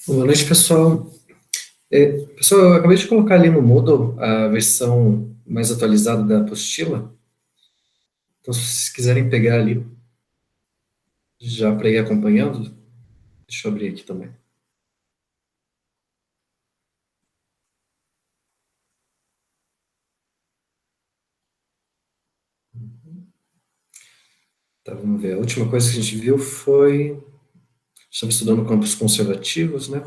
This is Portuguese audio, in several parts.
Boa noite, pessoal. Pessoal, eu acabei de colocar ali no Moodle a versão mais atualizada da apostila. Então, se vocês quiserem pegar ali já para ir acompanhando, deixa eu abrir aqui também. Tá, vamos ver. A última coisa que a gente viu foi. Estava estudando campos conservativos, né?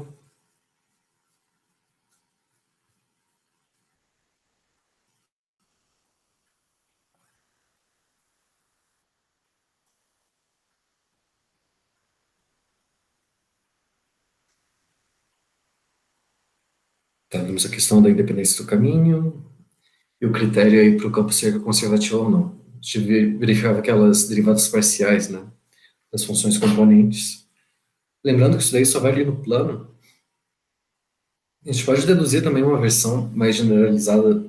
Tá, vimos a questão da independência do caminho e o critério aí para o campo ser conservativo ou não. A gente verificava aquelas derivadas parciais, né? Das funções componentes. Lembrando que isso daí só vai ali no plano. A gente pode deduzir também uma versão mais generalizada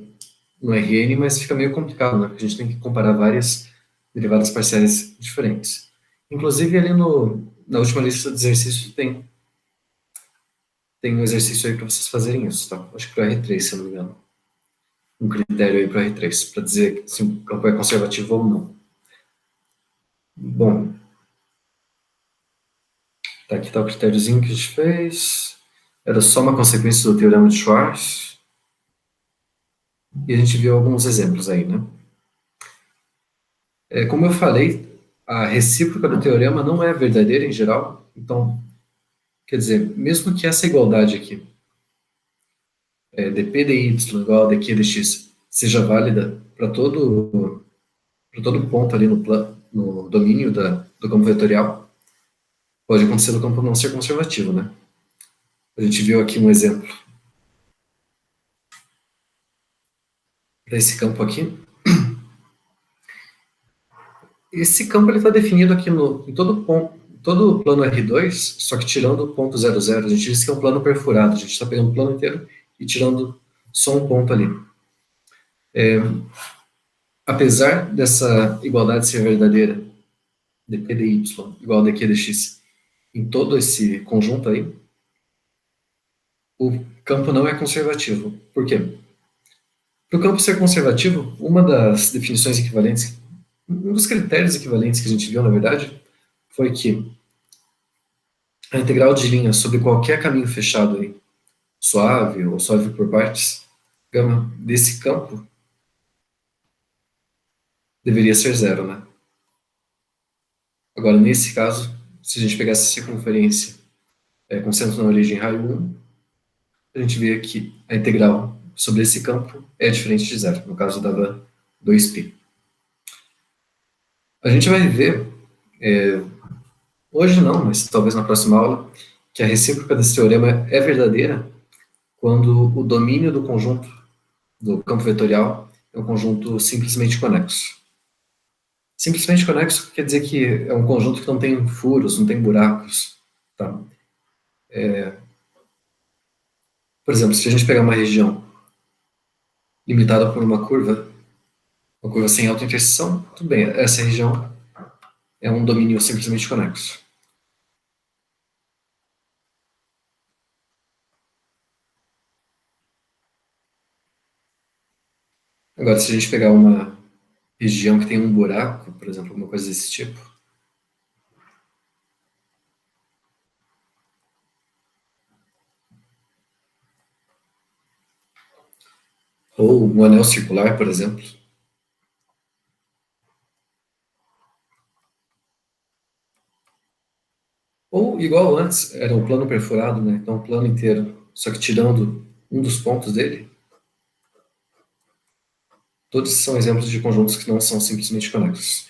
no RN, mas fica meio complicado, né? Porque a gente tem que comparar várias derivadas parciais diferentes. Inclusive, ali na última lista de exercícios tem um exercício aí para vocês fazerem isso, tá? Acho que para R3, se eu não me engano. Um critério aí para R3, para dizer se o campo é conservativo ou não. Bom, tá, aqui está o critériozinho que a gente fez. Era só uma consequência do teorema de Schwarz. E a gente viu alguns exemplos aí, né? Como eu falei, a recíproca do teorema não é verdadeira em geral. Então, quer dizer, mesmo que essa igualdade aqui, dp dy igual a dq dx, seja válida para todo ponto ali no domínio do campo vetorial, pode acontecer do campo não ser conservativo, né? A gente viu aqui um exemplo para esse campo aqui. Esse campo está definido aqui em todo ponto, todo o plano R2, só que tirando o ponto 00, a gente disse que é um plano perfurado, a gente está pegando o plano inteiro e tirando só um ponto ali. Apesar dessa igualdade ser verdadeira, dp dy igual a dq dx, em todo esse conjunto aí, o campo não é conservativo. Por quê? Para o campo ser conservativo, uma das definições equivalentes, um dos critérios equivalentes que a gente viu, na verdade, foi que a integral de linha sobre qualquer caminho fechado aí, suave ou suave por partes, gama desse campo deveria ser zero, né? Agora, nesse caso, se a gente pegasse a circunferência com centro na origem raio 1, a gente vê que a integral sobre esse campo é diferente de zero. No caso, dava 2π. A gente vai ver, hoje não, mas talvez na próxima aula, que a recíproca desse teorema é verdadeira quando o domínio do conjunto do campo vetorial é um conjunto simplesmente conexo. Simplesmente conexo quer dizer que é um conjunto que não tem furos, não tem buracos. Tá? Por exemplo, se a gente pegar uma região limitada por uma curva sem autointerseção, tudo bem, essa região é um domínio simplesmente conexo. Agora, se a gente pegar uma região que tem um buraco, por exemplo, alguma coisa desse tipo, ou um anel circular, por exemplo, ou igual antes, era um plano perfurado, né? Então, um plano inteiro, só que tirando um dos pontos dele, todos são exemplos de conjuntos que não são simplesmente conexos.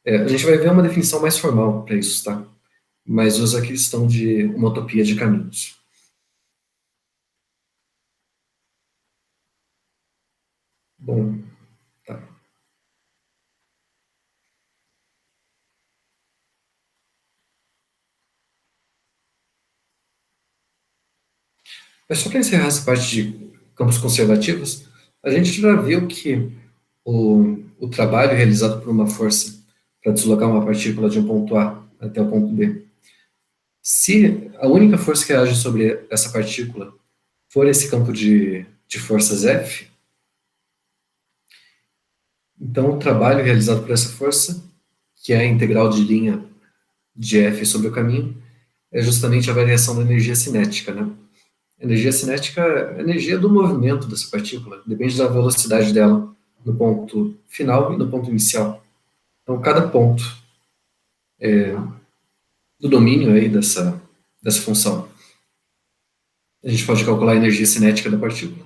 A gente vai ver uma definição mais formal para isso, tá? Mas usa a questão de uma utopia de caminhos. Bom, tá. Mas só para encerrar essa parte de campos conservativos, a gente já viu que o trabalho realizado por uma força para deslocar uma partícula de um ponto A até o ponto B Se a única força que age sobre essa partícula for esse campo de forças F, então o trabalho realizado por essa força, que é a integral de linha de F sobre o caminho, é justamente a variação da energia cinética, né? A energia cinética é a energia do movimento dessa partícula, depende da velocidade dela no ponto final e no ponto inicial. Então, cada ponto do domínio aí dessa função, a gente pode calcular a energia cinética da partícula,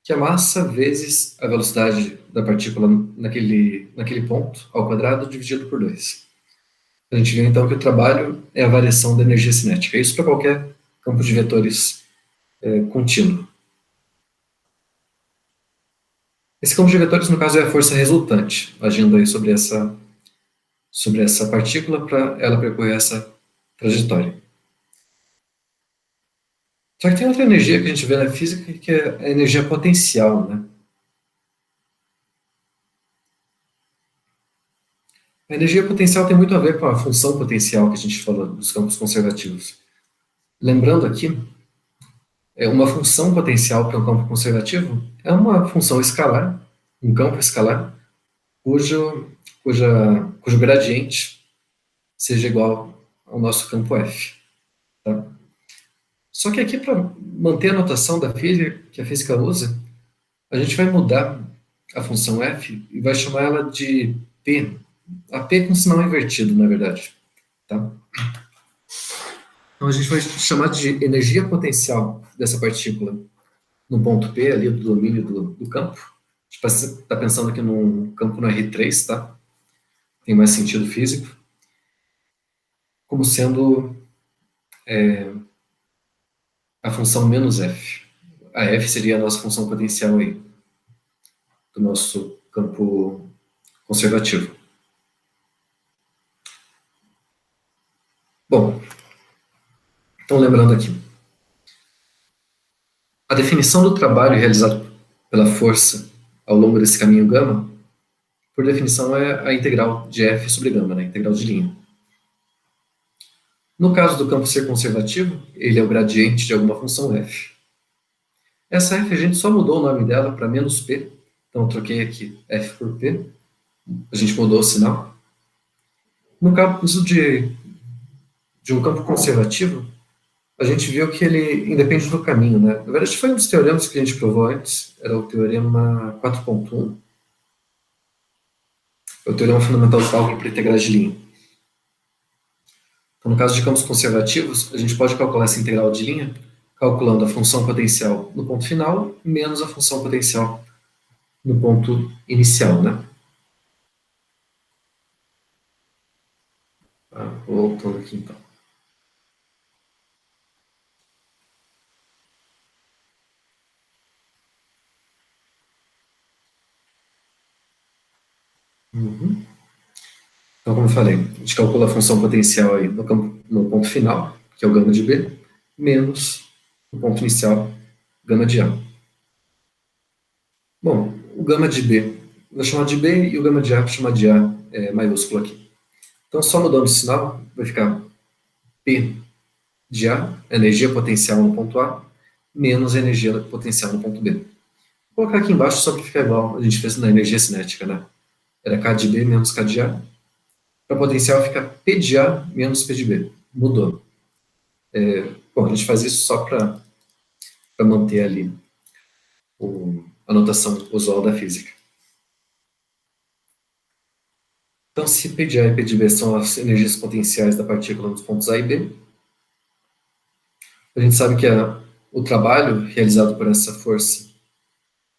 que é a massa vezes a velocidade da partícula naquele ponto ao quadrado dividido por 2. A gente vê então que o trabalho é a variação da energia cinética. Isso para qualquer campo de vetores contínuo. Esse campo de vetores, no caso, é a força resultante, agindo aí sobre essa partícula para ela percorrer essa trajetória. Só que tem outra energia que a gente vê na física, que é a energia potencial, né? A energia potencial tem muito a ver com a função potencial que a gente falou dos campos conservativos. Lembrando aqui, uma função potencial para um campo conservativo é uma função escalar, um campo escalar, cujo gradiente seja igual ao nosso campo F. Tá? Só que aqui, para manter a notação da física, que a física usa, a gente vai mudar a função F e vai chamar ela de P. A P com sinal invertido, na verdade. Tá? Então a gente vai chamar de energia potencial dessa partícula no ponto P, ali do domínio do campo. A gente está pensando aqui num campo no R3, tá? Tem mais sentido físico. Como sendo a função menos F. A F seria a nossa função potencial aí, do nosso campo conservativo. Bom, então lembrando aqui, a definição do trabalho realizado pela força ao longo desse caminho gama, por definição, é a integral de F sobre gama, né? A integral de linha. No caso do campo ser conservativo, ele é o gradiente de alguma função F. Essa F a gente só mudou o nome dela para menos P, então eu troquei aqui F por P, a gente mudou o sinal. No caso de um campo conservativo, a gente viu que ele independe do caminho, né? Na verdade, foi um dos teoremas que a gente provou antes, era o teorema 4.1, é o teorema fundamental do cálculo para integrais de linha. Então, no caso de campos conservativos, a gente pode calcular essa integral de linha calculando a função potencial no ponto final menos a função potencial no ponto inicial, né? Voltando aqui, então. Uhum. Então, como eu falei, a gente calcula a função potencial aí no ponto final, que é o gama de B, menos o ponto inicial, gama de A. Bom, o gama de B, vou chamar de B e o gama de A vou chamar de A maiúsculo aqui. Então, só mudando o sinal, vai ficar P de A, energia potencial no ponto A, menos a energia potencial no ponto B. Vou colocar aqui embaixo só para ficar igual a gente fez na energia cinética, né? Era K de B menos K de A. Para potencial fica P de A menos P de B. Mudou. Bom, a gente faz isso só para manter ali a notação usual da física. Então, se P de A e P de B são as energias potenciais da partícula nos pontos A e B, a gente sabe que o trabalho realizado por essa força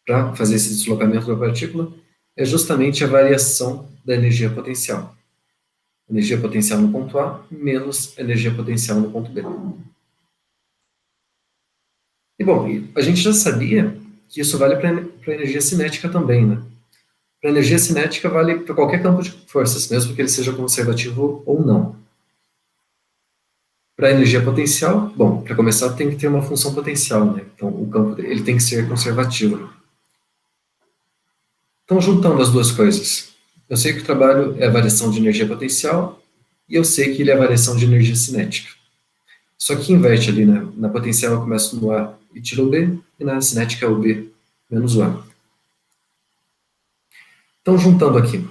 para fazer esse deslocamento da partícula é justamente a variação da energia potencial. Energia potencial no ponto A menos energia potencial no ponto B. E bom, a gente já sabia que isso vale para a energia cinética também, né? Para a energia cinética vale para qualquer campo de forças, mesmo que ele seja conservativo ou não. Para a energia potencial, bom, para começar tem que ter uma função potencial, né? Então o campo ele tem que ser conservativo. Então, juntando as duas coisas, eu sei que o trabalho é a variação de energia potencial e eu sei que ele é a variação de energia cinética. Só que inverte ali, né? Na potencial eu começo no A e tiro o B, e na cinética é o B menos o A. Então, juntando aqui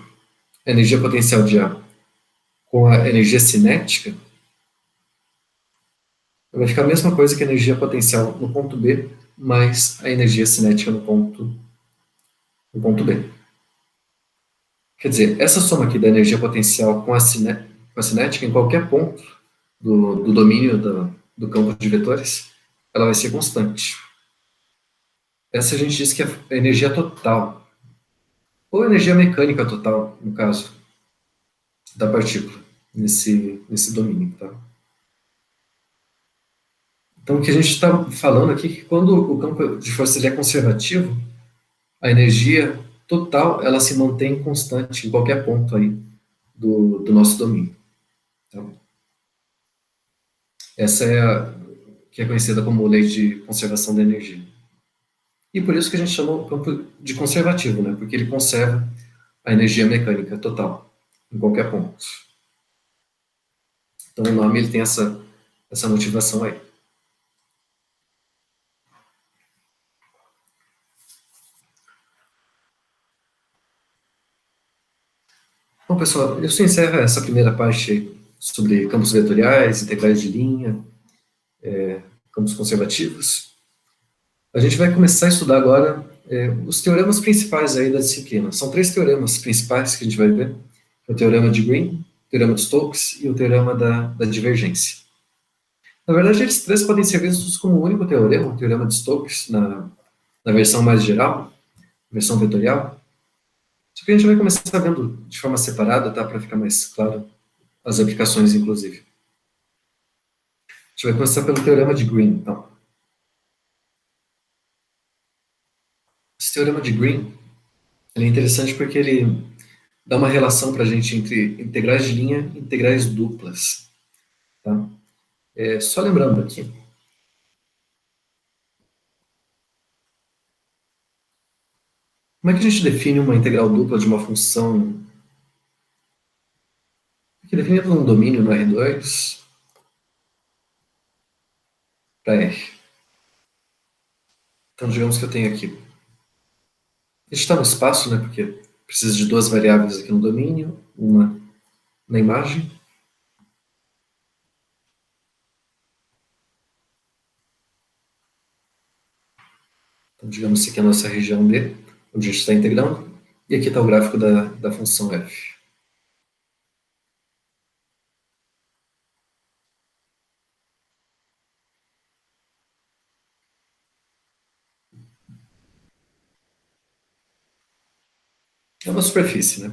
a energia potencial de A com a energia cinética, vai ficar a mesma coisa que a energia potencial no ponto B, mais a energia cinética no ponto B. Quer dizer, essa soma aqui da energia potencial com a cinética em qualquer ponto do domínio do campo de vetores, ela vai ser constante. Essa a gente diz que é a energia total, ou energia mecânica total, no caso, da partícula, nesse domínio. Tá? Então, o que a gente está falando aqui é que quando o campo de força ele é conservativo, a energia total ela se mantém constante em qualquer ponto aí do nosso domínio. Tá? Essa é a que é conhecida como lei de conservação da energia. E por isso que a gente chama o campo de conservativo, né? Porque ele conserva a energia mecânica total em qualquer ponto. Então o nome ele tem essa motivação aí. Bom, pessoal, isso encerra essa primeira parte sobre campos vetoriais, integrais de linha, campos conservativos. A gente vai começar a estudar agora os teoremas principais aí da disciplina. São três teoremas principais que a gente vai ver. O teorema de Green, o teorema de Stokes e o teorema da divergência. Na verdade, eles três podem ser vistos como um único teorema, o teorema de Stokes, na versão mais geral, versão vetorial. Só que a gente vai começar vendo de forma separada, tá? Para ficar mais claro as aplicações, inclusive. A gente vai começar pelo teorema de Green, então. Esse teorema de Green ele é interessante porque ele dá uma relação para a gente entre integrais de linha e integrais duplas. Tá? Só lembrando aqui, como é que a gente define uma integral dupla de uma função que é definida num domínio no R2 para R? Então, digamos que eu tenho aqui. A gente está no espaço, né, porque precisa de duas variáveis aqui no domínio, uma na imagem. Então, digamos que aqui é a nossa região D, onde a gente está integrando, e aqui está o gráfico da função f. É uma superfície, né?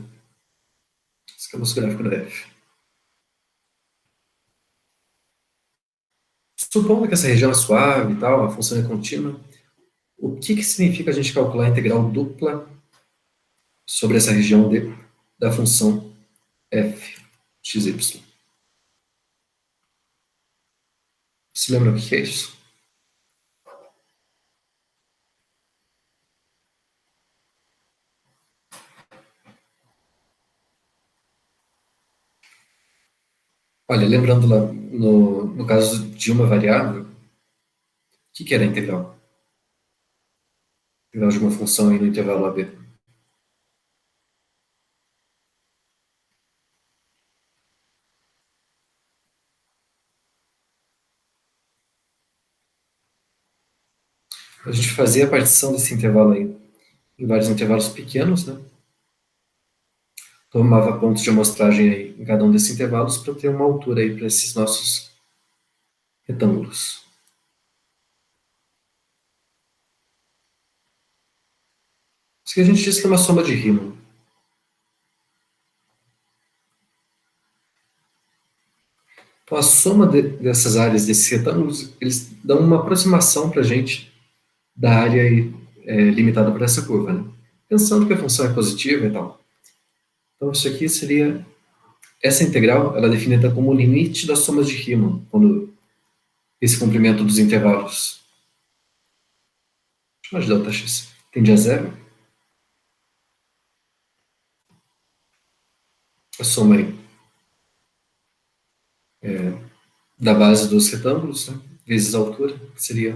Esse é o nosso gráfico da f. Supondo que essa região é suave e tal, a função é contínua, o que significa a gente calcular a integral dupla sobre essa região D da função f xy? Se lembra o que é isso? Olha, lembrando lá, no caso de uma variável, o que era a integral? Integral de uma função aí no intervalo AB. A gente fazia a partição desse intervalo aí em vários intervalos pequenos, né? Tomava pontos de amostragem aí em cada um desses intervalos para ter uma altura aí para esses nossos retângulos. Isso que a gente diz que é uma soma de Riemann. Então, a soma dessas áreas, desses retângulos, eles dão uma aproximação para a gente da área aí, limitada por essa curva, né? Pensando que a função é positiva e tal. Então, isso aqui seria... Essa integral, ela é definida como o limite das somas de Riemann, quando esse comprimento dos intervalos, chamar de Δx, tende a zero. A soma aí da base dos retângulos, né, vezes a altura, que seria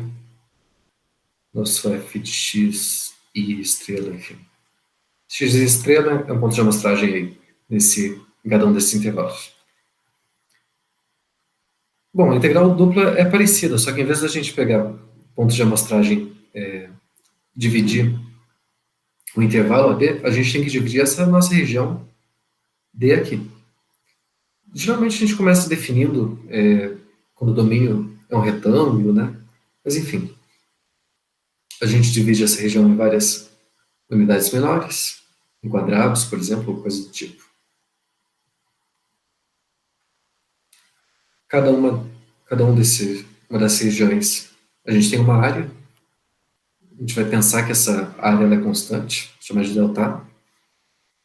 nosso f de x e estrela, enfim. X e estrela é um ponto de amostragem aí, em cada um desses intervalos. Bom, a integral dupla é parecida, só que em vez da gente pegar ponto de amostragem, dividir o intervalo AB, a gente tem que dividir essa nossa região D aqui. Geralmente a gente começa definindo quando o domínio é um retângulo, né? Mas enfim, a gente divide essa região em várias unidades menores, em quadrados, por exemplo, ou coisa do tipo. Cada uma, uma dessas regiões, a gente tem uma área. A gente vai pensar que essa área ela é constante, chamada de delta.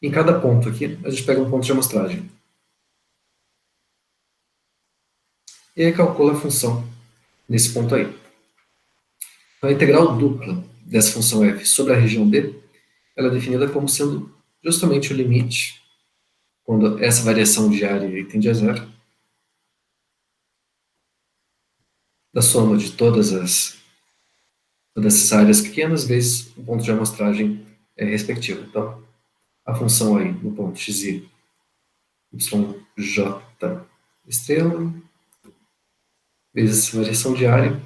Em cada ponto aqui, a gente pega um ponto de amostragem. E aí calcula a função nesse ponto aí. Então, a integral dupla dessa função f sobre a região D, ela é definida como sendo justamente o limite, quando essa variação de área tende a zero, da soma de todas essas áreas pequenas vezes o ponto de amostragem respectivo. Então, a função aí no ponto xi, yj estrela, vezes essa variação de área.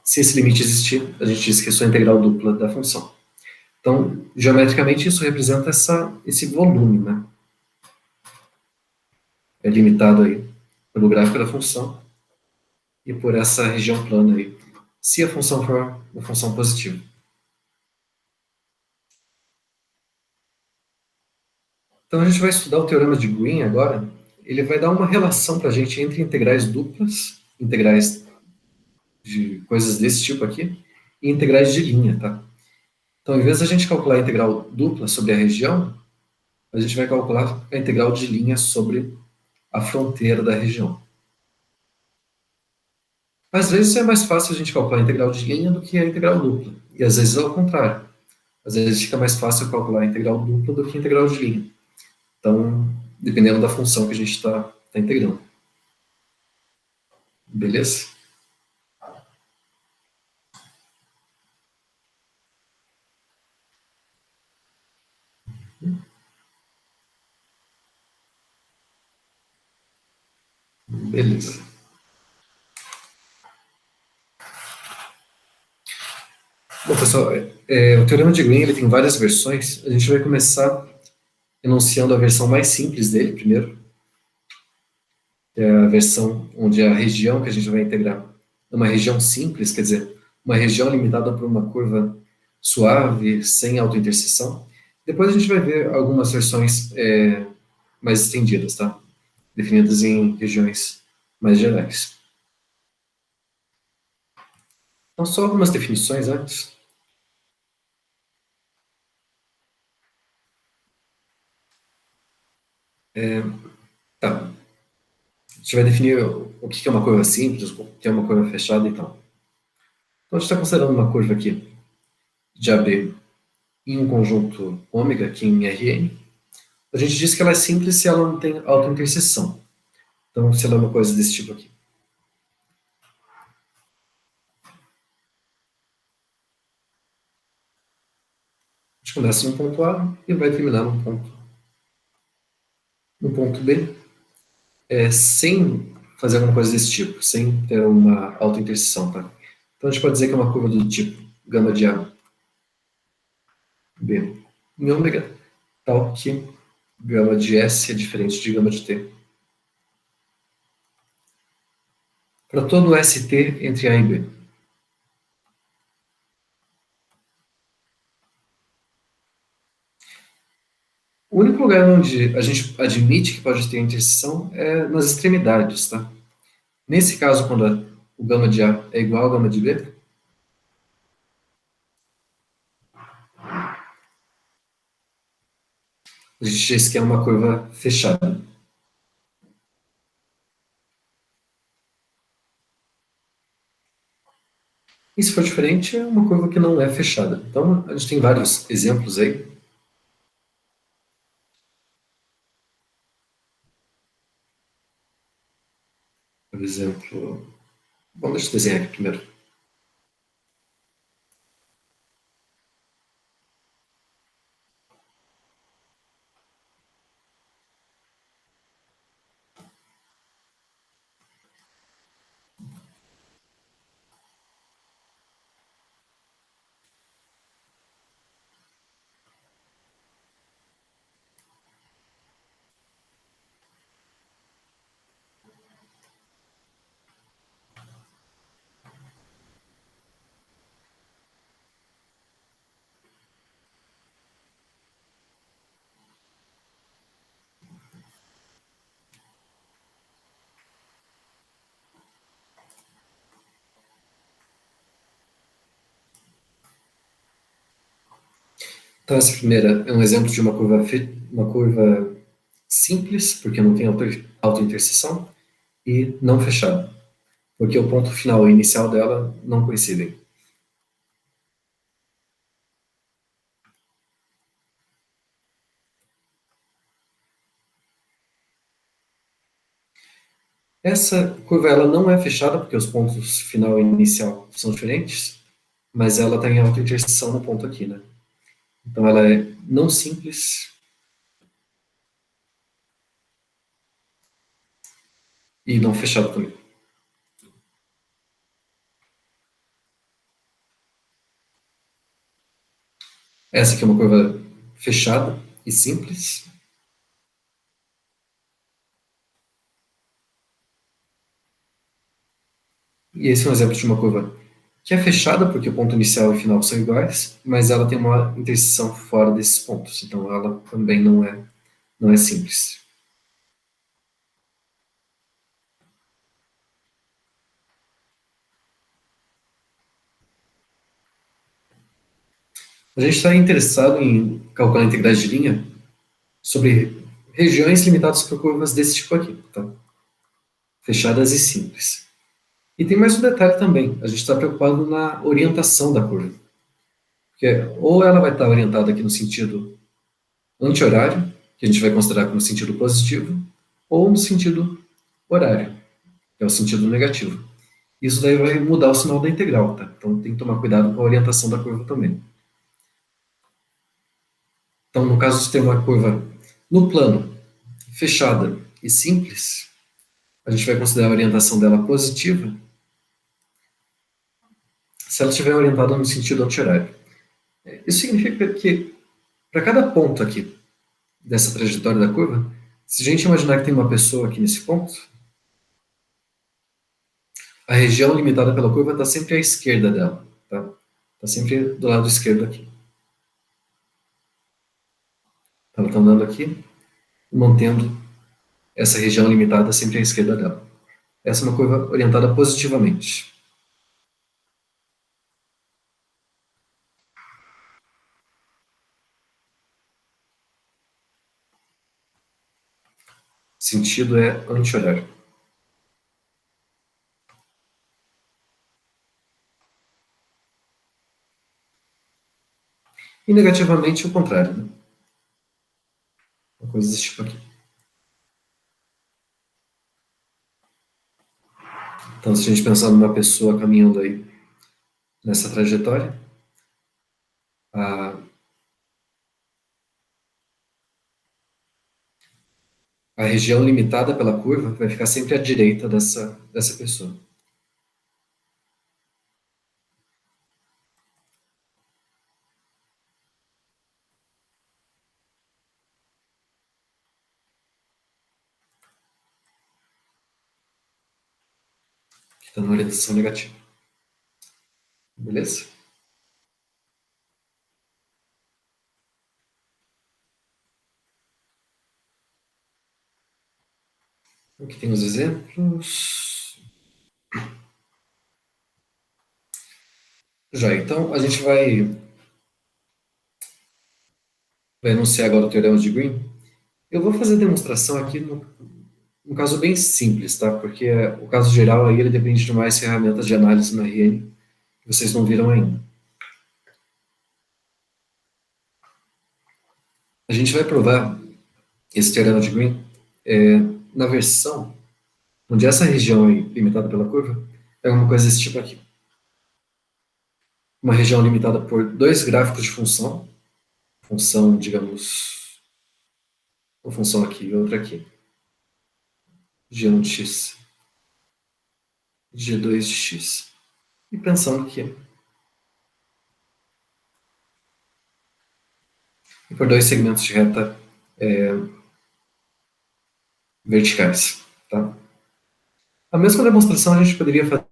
Se esse limite existir, a gente diz que isso é a integral dupla da função. Então, geometricamente, isso representa esse volume, né? É limitado aí pelo gráfico da função e por essa região plana aí, se a função for uma função positiva. Então, a gente vai estudar o teorema de Green agora. Ele vai dar uma relação para a gente entre integrais duplas, integrais de coisas desse tipo aqui, e integrais de linha, tá? Então, em vez da gente calcular a integral dupla sobre a região, a gente vai calcular a integral de linha sobre a fronteira da região. Às vezes é mais fácil a gente calcular a integral de linha do que a integral dupla. E às vezes é o contrário. Às vezes fica mais fácil calcular a integral dupla do que a integral de linha. Então, dependendo da função que a gente está integrando. Beleza? Beleza. Bom, pessoal, o teorema de Green ele tem várias versões. A gente vai começar enunciando a versão mais simples dele primeiro, que é a versão onde a região que a gente vai integrar é uma região simples, quer dizer, uma região limitada por uma curva suave, sem autointerseção. Depois a gente vai ver algumas versões mais estendidas, tá? Definidas em regiões mais gerais. Então, só algumas definições antes. Tá. A gente vai definir o que é uma curva simples, o que é uma curva fechada e tal. Então, a gente está considerando uma curva aqui de AB em um conjunto ômega, aqui em Rn. A gente diz que ela é simples se ela não tem autointerseção. Então, se ela é uma coisa desse tipo aqui. A gente começa num ponto A e vai terminar no ponto B, sem fazer alguma coisa desse tipo, sem ter uma autointerseção, tá? Então, a gente pode dizer que é uma curva do tipo gama de A, B em ômega, tal que gama de S é diferente de gama de T. Para todo ST entre A e B. O único lugar onde a gente admite que pode ter interseção é nas extremidades, tá? Nesse caso, quando o gama de A é igual ao gama de B, a gente diz que é uma curva fechada. E se for diferente, é uma curva que não é fechada. Então, a gente tem vários exemplos aí. Por exemplo, bom, deixa eu desenhar aqui primeiro. Então, essa primeira é um exemplo de uma curva simples, porque não tem autointerseção, e não fechada, porque o ponto final e inicial dela não coincidem. Essa curva ela não é fechada, porque os pontos final e inicial são diferentes, mas ela tem autointerseção no ponto aqui, né? Então ela é não simples e não fechada também. Essa aqui é uma curva fechada e simples. E esse é um exemplo de uma curva que é fechada, porque o ponto inicial e final são iguais, mas ela tem uma interseção fora desses pontos. Então ela também não é simples. A gente está interessado em calcular a integrais de linha sobre regiões limitadas por curvas desse tipo aqui, tá? Fechadas e simples. E tem mais um detalhe também, a gente está preocupado na orientação da curva. Porque ou ela vai estar orientada aqui no sentido anti-horário, que a gente vai considerar como sentido positivo, ou no sentido horário, que é o sentido negativo. Isso daí vai mudar o sinal da integral, tá? Então tem que tomar cuidado com a orientação da curva também. Então, no caso de ter uma curva no plano fechada e simples, a gente vai considerar a orientação dela positiva se ela estiver orientada no sentido anti-horário. Isso significa que, para cada ponto aqui dessa trajetória da curva, se a gente imaginar que tem uma pessoa aqui nesse ponto, a região limitada pela curva está sempre à esquerda dela, tá? Está sempre do lado esquerdo aqui. Ela está andando aqui, mantendo essa região limitada sempre à esquerda dela. Essa é uma curva orientada positivamente. Sentido é anti-horário. E negativamente o contrário, né? Uma coisa desse tipo aqui. Então, se a gente pensar numa pessoa caminhando aí nessa trajetória, a, a região limitada pela curva vai ficar sempre à direita dessa pessoa. Que está na orientação negativa. Beleza? Aqui tem os exemplos. Já, então a gente vai enunciar agora o teorema de Green. Eu vou fazer a demonstração aqui num caso bem simples, tá? Porque o caso geral aí ele depende de mais ferramentas de análise no RN que vocês não viram ainda. A gente vai provar esse teorema de Green na versão onde essa região é limitada pela curva, é uma coisa desse tipo aqui. Uma região limitada por dois gráficos de função, digamos, uma função aqui e outra aqui, g1 de x, g2 de x. E pensando que por dois segmentos de reta verticais. Tá? A mesma demonstração a gente poderia fazer.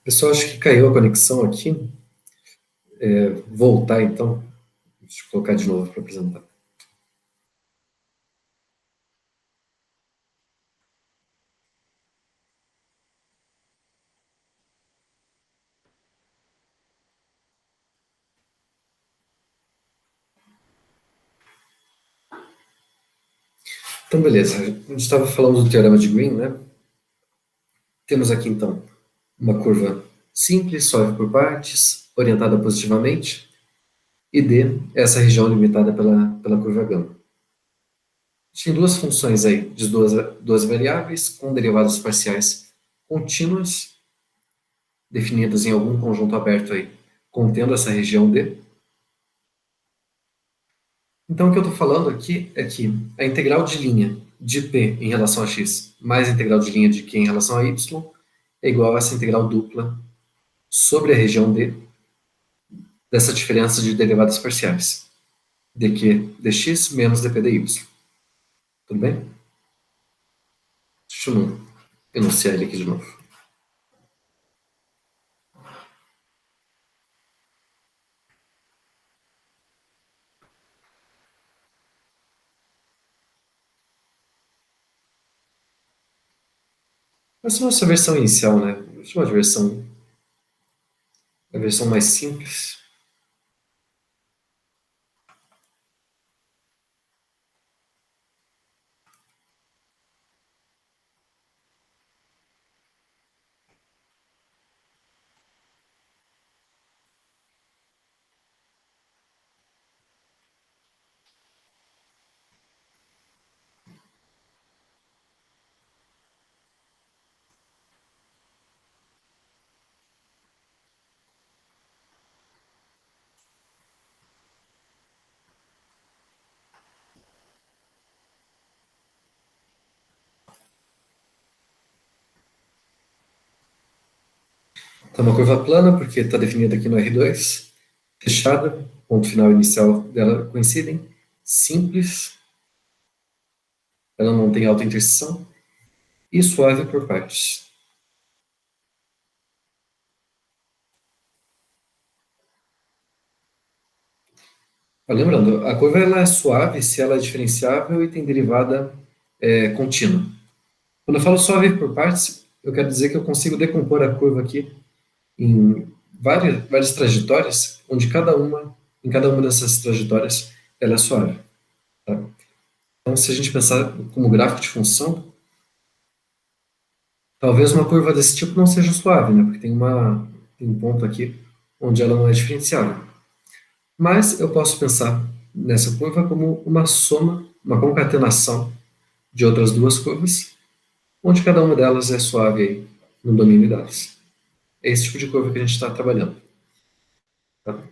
Pessoal, acho que caiu a conexão aqui. Voltar então. Deixa eu colocar de novo para apresentar. Então, beleza. A gente estava falando do teorema de Green, né? Temos aqui, então, uma curva simples, suave por partes, orientada positivamente, e D, essa região limitada pela curva gama. Tem duas funções aí, de duas variáveis, com derivadas parciais contínuas, definidas em algum conjunto aberto aí, contendo essa região D. Então, o que eu estou falando aqui é que a integral de linha de P em relação a x mais a integral de linha de Q em relação a y é igual a essa integral dupla sobre a região D dessa diferença de derivadas parciais, dq dx menos dp dy. Tudo bem? Deixa eu enunciar ele aqui de novo. Essa é a nossa versão inicial, né? Vou chamar de a versão mais simples. Então, uma curva plana, porque está definida aqui no R2, fechada, ponto final e inicial dela coincidem, simples, ela não tem alta interseção, e suave por partes. Lembrando, a curva ela é suave se ela é diferenciável e tem derivada contínua. Quando eu falo suave por partes, eu quero dizer que eu consigo decompor a curva aqui em várias trajetórias, onde em cada uma dessas trajetórias, ela é suave. Tá? Então, se a gente pensar como gráfico de função, talvez uma curva desse tipo não seja suave, né? Porque tem um ponto aqui onde ela não é diferenciável. Mas eu posso pensar nessa curva como uma soma, uma concatenação de outras duas curvas, onde cada uma delas é suave aí no domínio delas. É esse tipo de curva que a gente está trabalhando. Tá?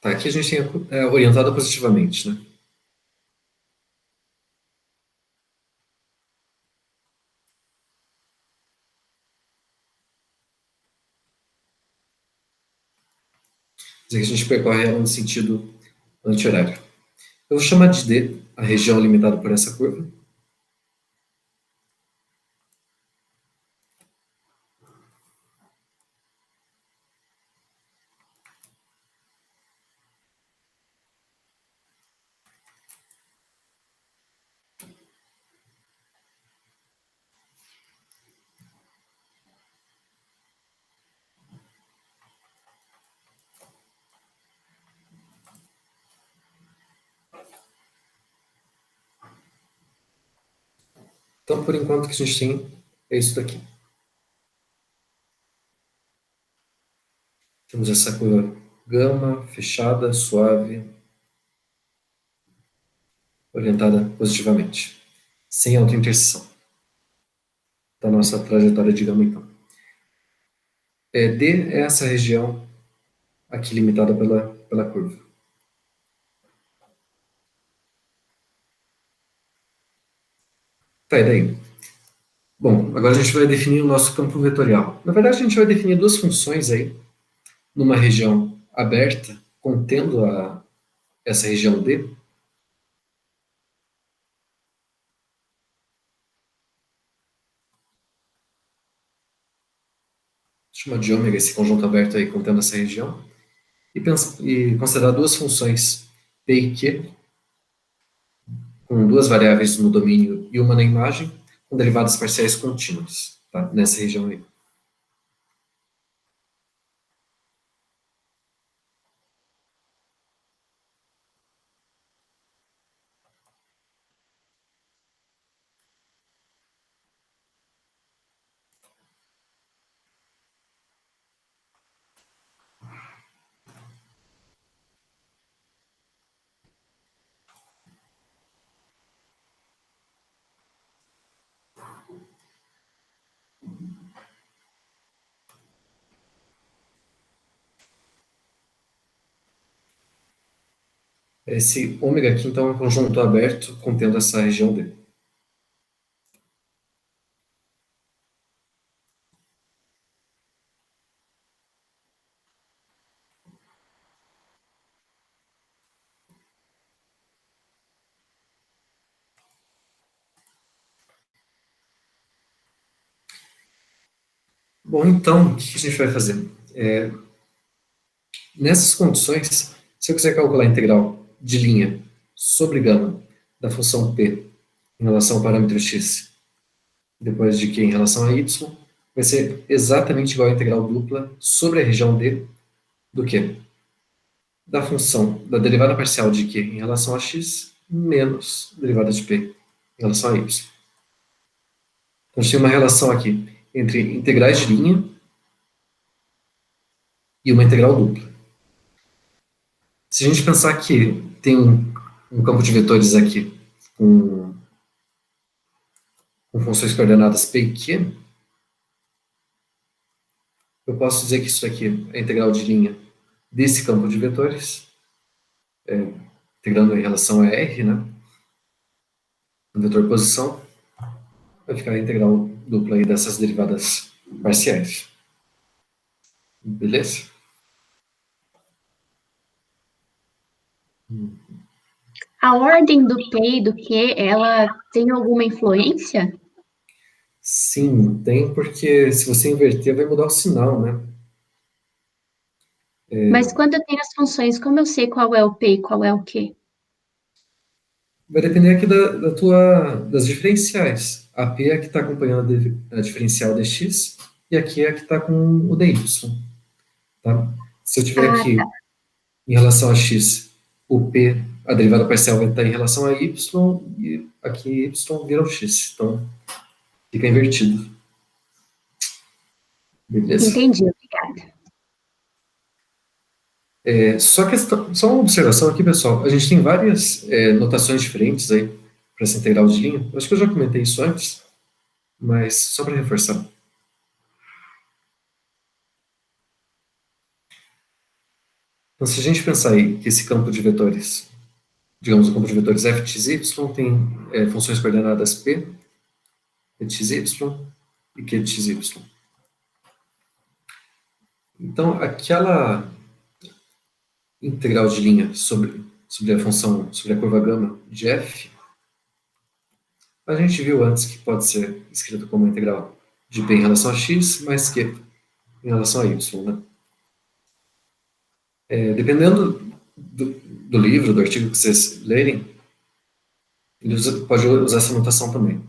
Tá, aqui a gente tem orientado positivamente, né? Quer dizer que a gente percorre ela no sentido anti-horário. Eu vou chamar de D a região limitada por essa curva. Então, por enquanto, o que a gente tem é isso daqui. Temos essa curva gama, fechada, suave, orientada positivamente, sem autointerseção da nossa trajetória de gama, então. D é essa região aqui limitada pela curva. Tá, e daí? Bom, agora a gente vai definir o nosso campo vetorial. Na verdade, a gente vai definir duas funções aí, numa região aberta, contendo essa região D. Chama de ômega esse conjunto aberto aí contendo essa região. E considerar duas funções P e Q, com duas variáveis no domínio e uma na imagem, com derivadas parciais contínuas, tá? Nessa região aí. Esse ômega aqui, então, é um conjunto aberto contendo essa região D. Bom, então, o que a gente vai fazer? Nessas condições, se eu quiser calcular a integral de linha sobre gama da função P em relação ao parâmetro x, depois de q em relação a y, vai ser exatamente igual à integral dupla sobre a região D do que? Da função da derivada parcial de q em relação a x menos a derivada de p em relação a y. Então, a gente tem uma relação aqui entre integrais de linha e uma integral dupla. Se a gente pensar que tem um campo de vetores aqui com funções coordenadas p e q, eu posso dizer que isso aqui é a integral de linha desse campo de vetores, integrando em relação a r, né? O vetor posição, vai ficar a integral dupla aí dessas derivadas parciais. Beleza? A ordem do P e do Q, ela tem alguma influência? Sim, tem, porque se você inverter, vai mudar o sinal, né? Mas quando eu tenho as funções, como eu sei qual é o P e qual é o Q? Vai depender aqui das diferenciais. A P é a que está acompanhando a diferencial dx, e aqui é a que está com o dy, tá? Se eu tiver Ah, tá. aqui, em relação a x, o P, a derivada parcial vai estar em relação a y, e aqui y vira o x. Então, fica invertido. Beleza? Entendi, obrigada. Só uma observação aqui, pessoal. A gente tem várias notações diferentes aí para essa integral de linha. Eu acho que eu já comentei isso antes, mas só para reforçar. Então, se a gente pensar aí que esse campo de vetores, digamos, o campo de vetores f de x, y tem funções coordenadas p de x, y e q de x, y. Então, aquela integral de linha sobre a função, sobre a curva gama de f, a gente viu antes que pode ser escrito como integral de p em relação a x mais q em relação a y, né? Dependendo do livro, do artigo que vocês lerem, ele pode usar essa notação também.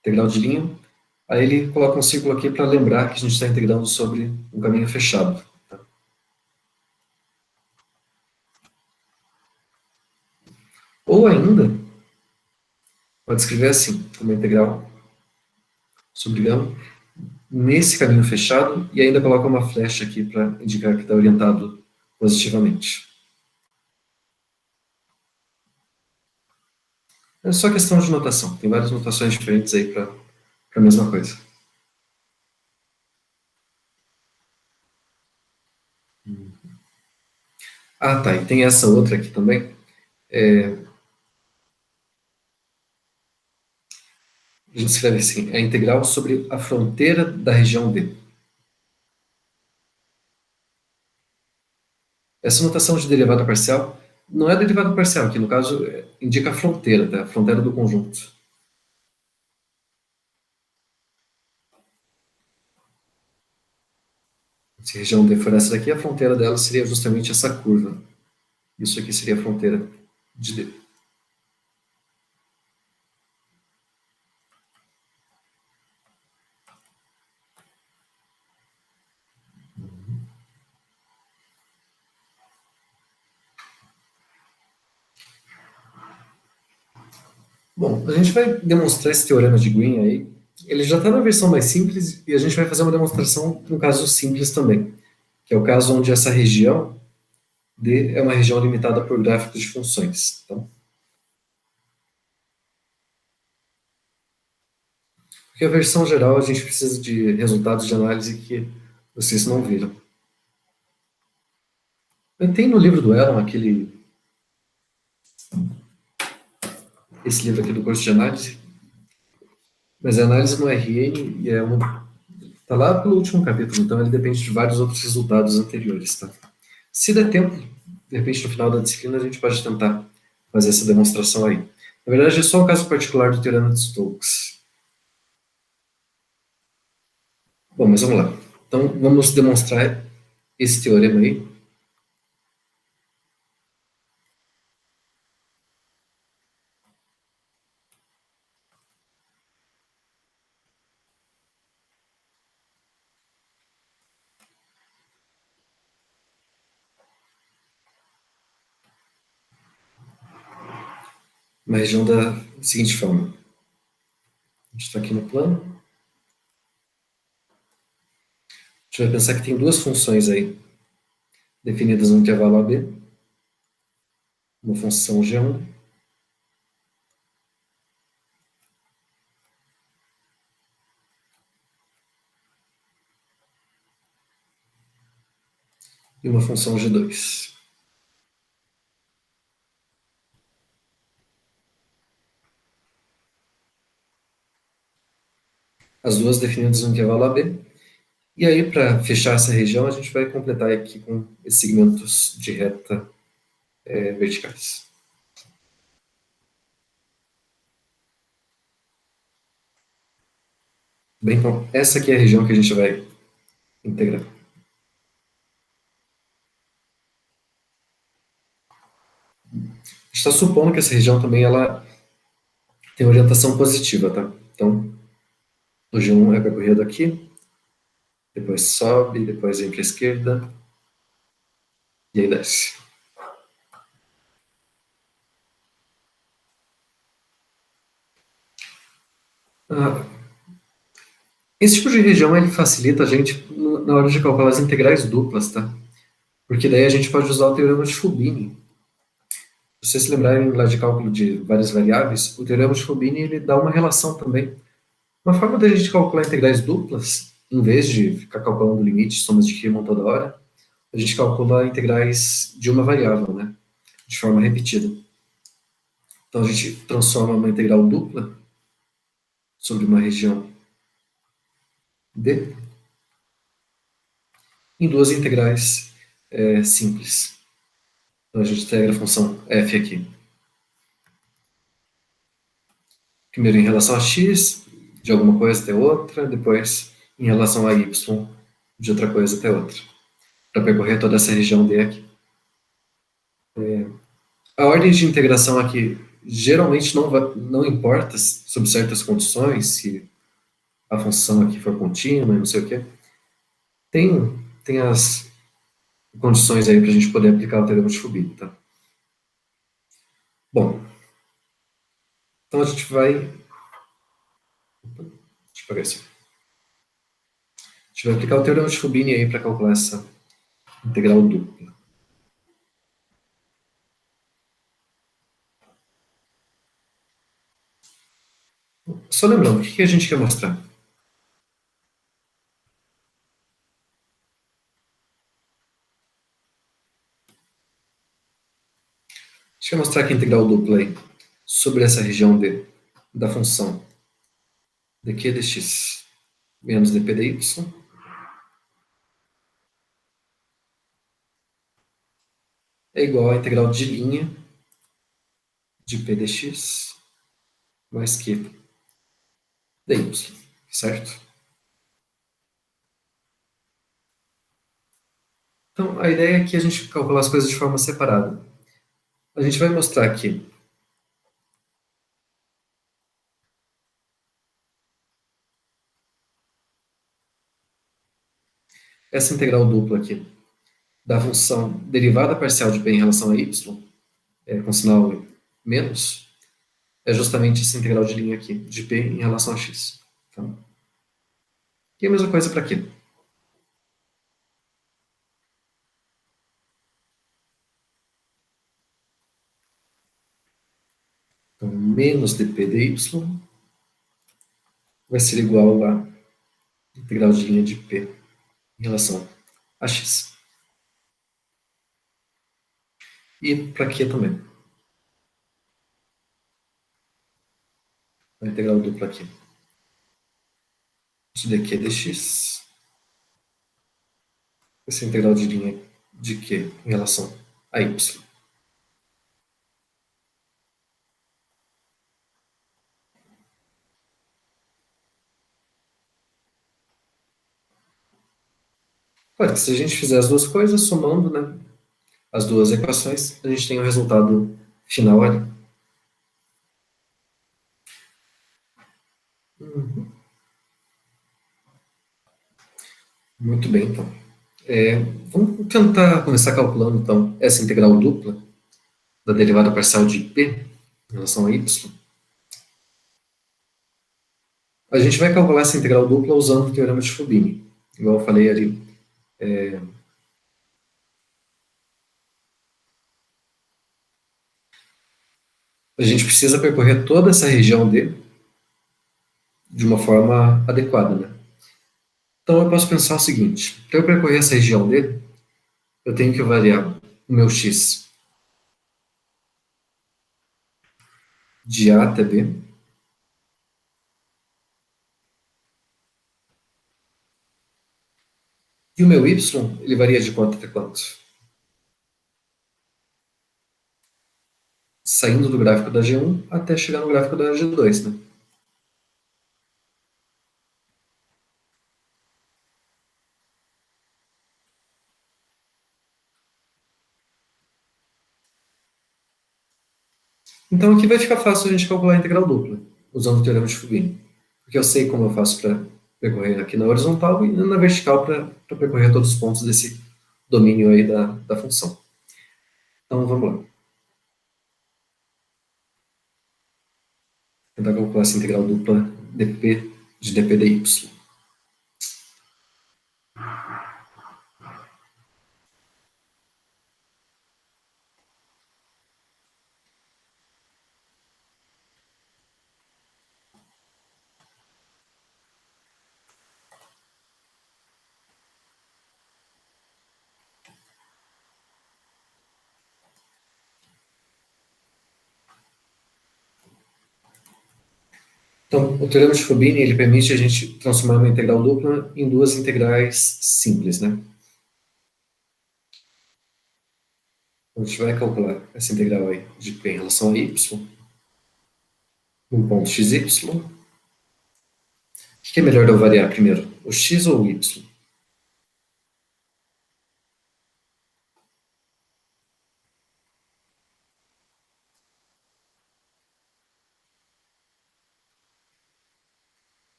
Integral de linha. Aí ele coloca um círculo aqui para lembrar que a gente está integrando sobre um caminho fechado. Tá? Ou ainda, pode escrever assim, uma integral sobre gama nesse caminho fechado e ainda coloca uma flecha aqui para indicar que está orientado positivamente. É só questão de notação. Tem várias notações diferentes aí para a mesma coisa. Ah, tá. E tem essa outra aqui também. A gente escreve assim, é a integral sobre a fronteira da região D. Essa notação de derivada parcial não é derivada parcial, que no caso indica a fronteira, tá? A fronteira do conjunto. Se a região D for essa daqui, a fronteira dela seria justamente essa curva. Isso aqui seria a fronteira de D. Bom, a gente vai demonstrar esse teorema de Green aí. Ele já está na versão mais simples e a gente vai fazer uma demonstração no caso simples também, que é o caso onde essa região D é uma região limitada por gráficos de funções. Então, porque a versão geral a gente precisa de resultados de análise que vocês não viram. Tem no livro do Elon esse livro aqui do curso de análise, mas é análise no RN e tá lá pelo último capítulo, então ele depende de vários outros resultados anteriores, tá? Se der tempo, de repente no final da disciplina a gente pode tentar fazer essa demonstração aí. Na verdade é só o caso particular do teorema de Stokes. Bom, mas vamos lá. Então vamos demonstrar esse teorema aí. Na região da seguinte forma. A gente está aqui no plano. A gente vai pensar que tem duas funções aí, definidas no intervalo AB. Uma função G1 e uma função G2. As duas definidas no intervalo AB. E aí, para fechar essa região, a gente vai completar aqui com esses segmentos de reta verticais. Bem, então, essa aqui é a região que a gente vai integrar. A gente está supondo que essa região também ela tem orientação positiva, tá? Então, o G1 é percorrido aqui, depois sobe, depois vem para a esquerda, e aí desce. Ah, esse tipo de região ele facilita a gente na hora de calcular as integrais duplas, tá? Porque daí a gente pode usar o teorema de Fubini. Se vocês se lembrarem lá de cálculo de várias variáveis, o teorema de Fubini ele dá uma relação também. Uma forma da gente calcular integrais duplas, em vez de ficar calculando limites, somas de Riemann toda hora, a gente calcula integrais de uma variável, né? De forma repetida. Então a gente transforma uma integral dupla sobre uma região D em duas integrais simples. Então a gente integra a função f aqui. Primeiro em relação a x, de alguma coisa até outra, depois em relação a y, de outra coisa até outra, para percorrer toda essa região D aqui. A ordem de integração aqui geralmente não importa sob certas condições, se a função aqui for contínua e não sei o quê. Tem as condições aí para a gente poder aplicar o teorema de Fubini, tá? Bom, então a gente vai. Deixa eu pegar isso. A gente vai aplicar o teorema de Fubini aí para calcular essa integral dupla. Só lembrando, o que a gente quer mostrar? A gente quer mostrar que a integral dupla aí sobre essa região D da função dq dx menos dp dy é igual à integral de linha de p dx mais q dy, certo? Então, a ideia é que a gente calcular as coisas de forma separada. A gente vai mostrar que essa integral dupla aqui da função derivada parcial de p em relação a y, com sinal menos, é justamente essa integral de linha aqui, de p em relação a x. Então, e a mesma coisa para aqui. Então, menos dp dy vai ser igual a integral de linha de p em relação a x. E para q também. A integral dupla aqui de dq dx. Essa integral de linha de q em relação a y. Claro que se a gente fizer as duas coisas, somando, né, as duas equações, a gente tem o resultado final ali. Muito bem, então. Vamos tentar começar calculando, então, essa integral dupla da derivada parcial de p em relação a y. A gente vai calcular essa integral dupla usando o teorema de Fubini. Igual eu falei ali. A gente precisa percorrer toda essa região D de uma forma adequada, né? Então eu posso pensar o seguinte: para eu percorrer essa região D, eu tenho que variar o meu x de A até B, e o meu y ele varia de quanto até quanto? Saindo do gráfico da G1 até chegar no gráfico da G2, né? Então aqui vai ficar fácil a gente calcular a integral dupla, usando o teorema de Fubini. Porque eu sei como eu faço para percorrer aqui na horizontal e na vertical para percorrer todos os pontos desse domínio aí da função. Então vamos lá. Tentar calcular essa integral dupla dp de dp dy. Então, o teorema de Fubini ele permite a gente transformar uma integral dupla em duas integrais simples, né? Então, a gente vai calcular essa integral aí de p em relação a y, um ponto xy. O que é melhor eu variar primeiro, o x ou o y?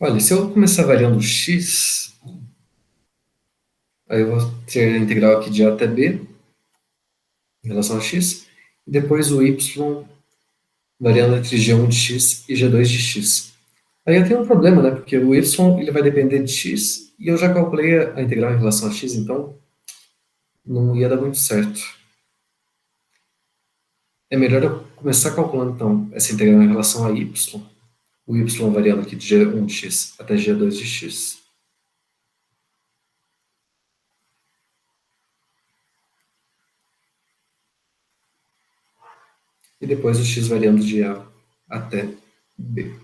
Olha, se eu começar variando o x, aí eu vou ter a integral aqui de a até b em relação a x, e depois o y variando entre g1 de x e g2 de x. Aí eu tenho um problema, né? Porque o y ele vai depender de x e eu já calculei a integral em relação a x, então não ia dar muito certo. É melhor eu começar calculando, então, essa integral em relação a y, o y variando aqui de g1 de x até g2 de x, e depois o x variando de a até b.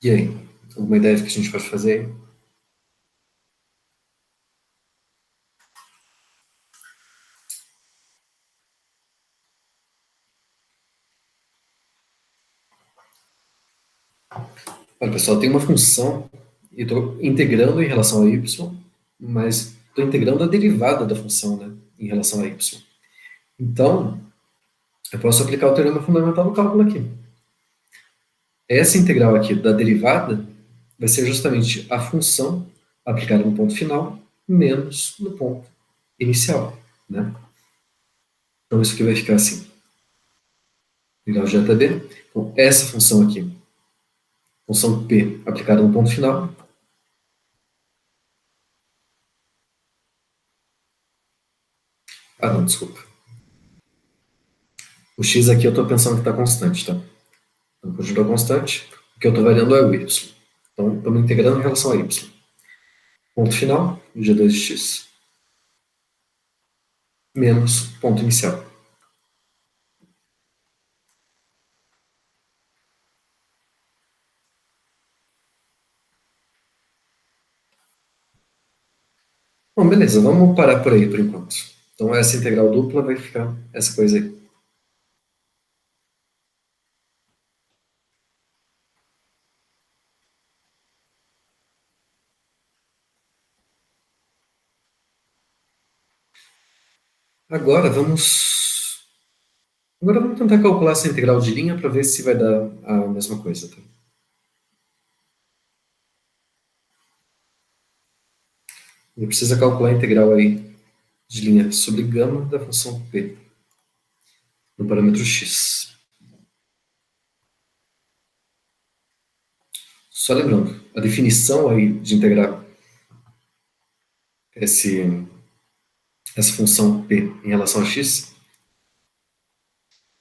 E aí, alguma ideia do que a gente pode fazer aí? Olha, pessoal, tem uma função e estou integrando em relação a y, mas estou integrando a derivada da função, né, em relação a y. Então, eu posso aplicar o teorema fundamental do cálculo aqui. Essa integral aqui da derivada vai ser justamente a função aplicada no ponto final menos no ponto inicial, né? Então, isso aqui vai ficar assim. Integral de até b. Então, essa função aqui, função p aplicada no ponto final. Ah, não, desculpa. O x aqui eu estou pensando que está constante, tá? Então, continua constante. O que eu estou variando é o y. Então, estamos integrando em relação a y. Ponto final, g2 de x, menos ponto inicial. Bom, beleza, vamos parar por aí por enquanto. Então, essa integral dupla vai ficar essa coisa aí. Agora vamos tentar calcular essa integral de linha para ver se vai dar a mesma coisa. Tá? Ele precisa calcular a integral aí de linha sobre gama da função p no parâmetro x. Só lembrando, a definição aí de integrar essa função p em relação a x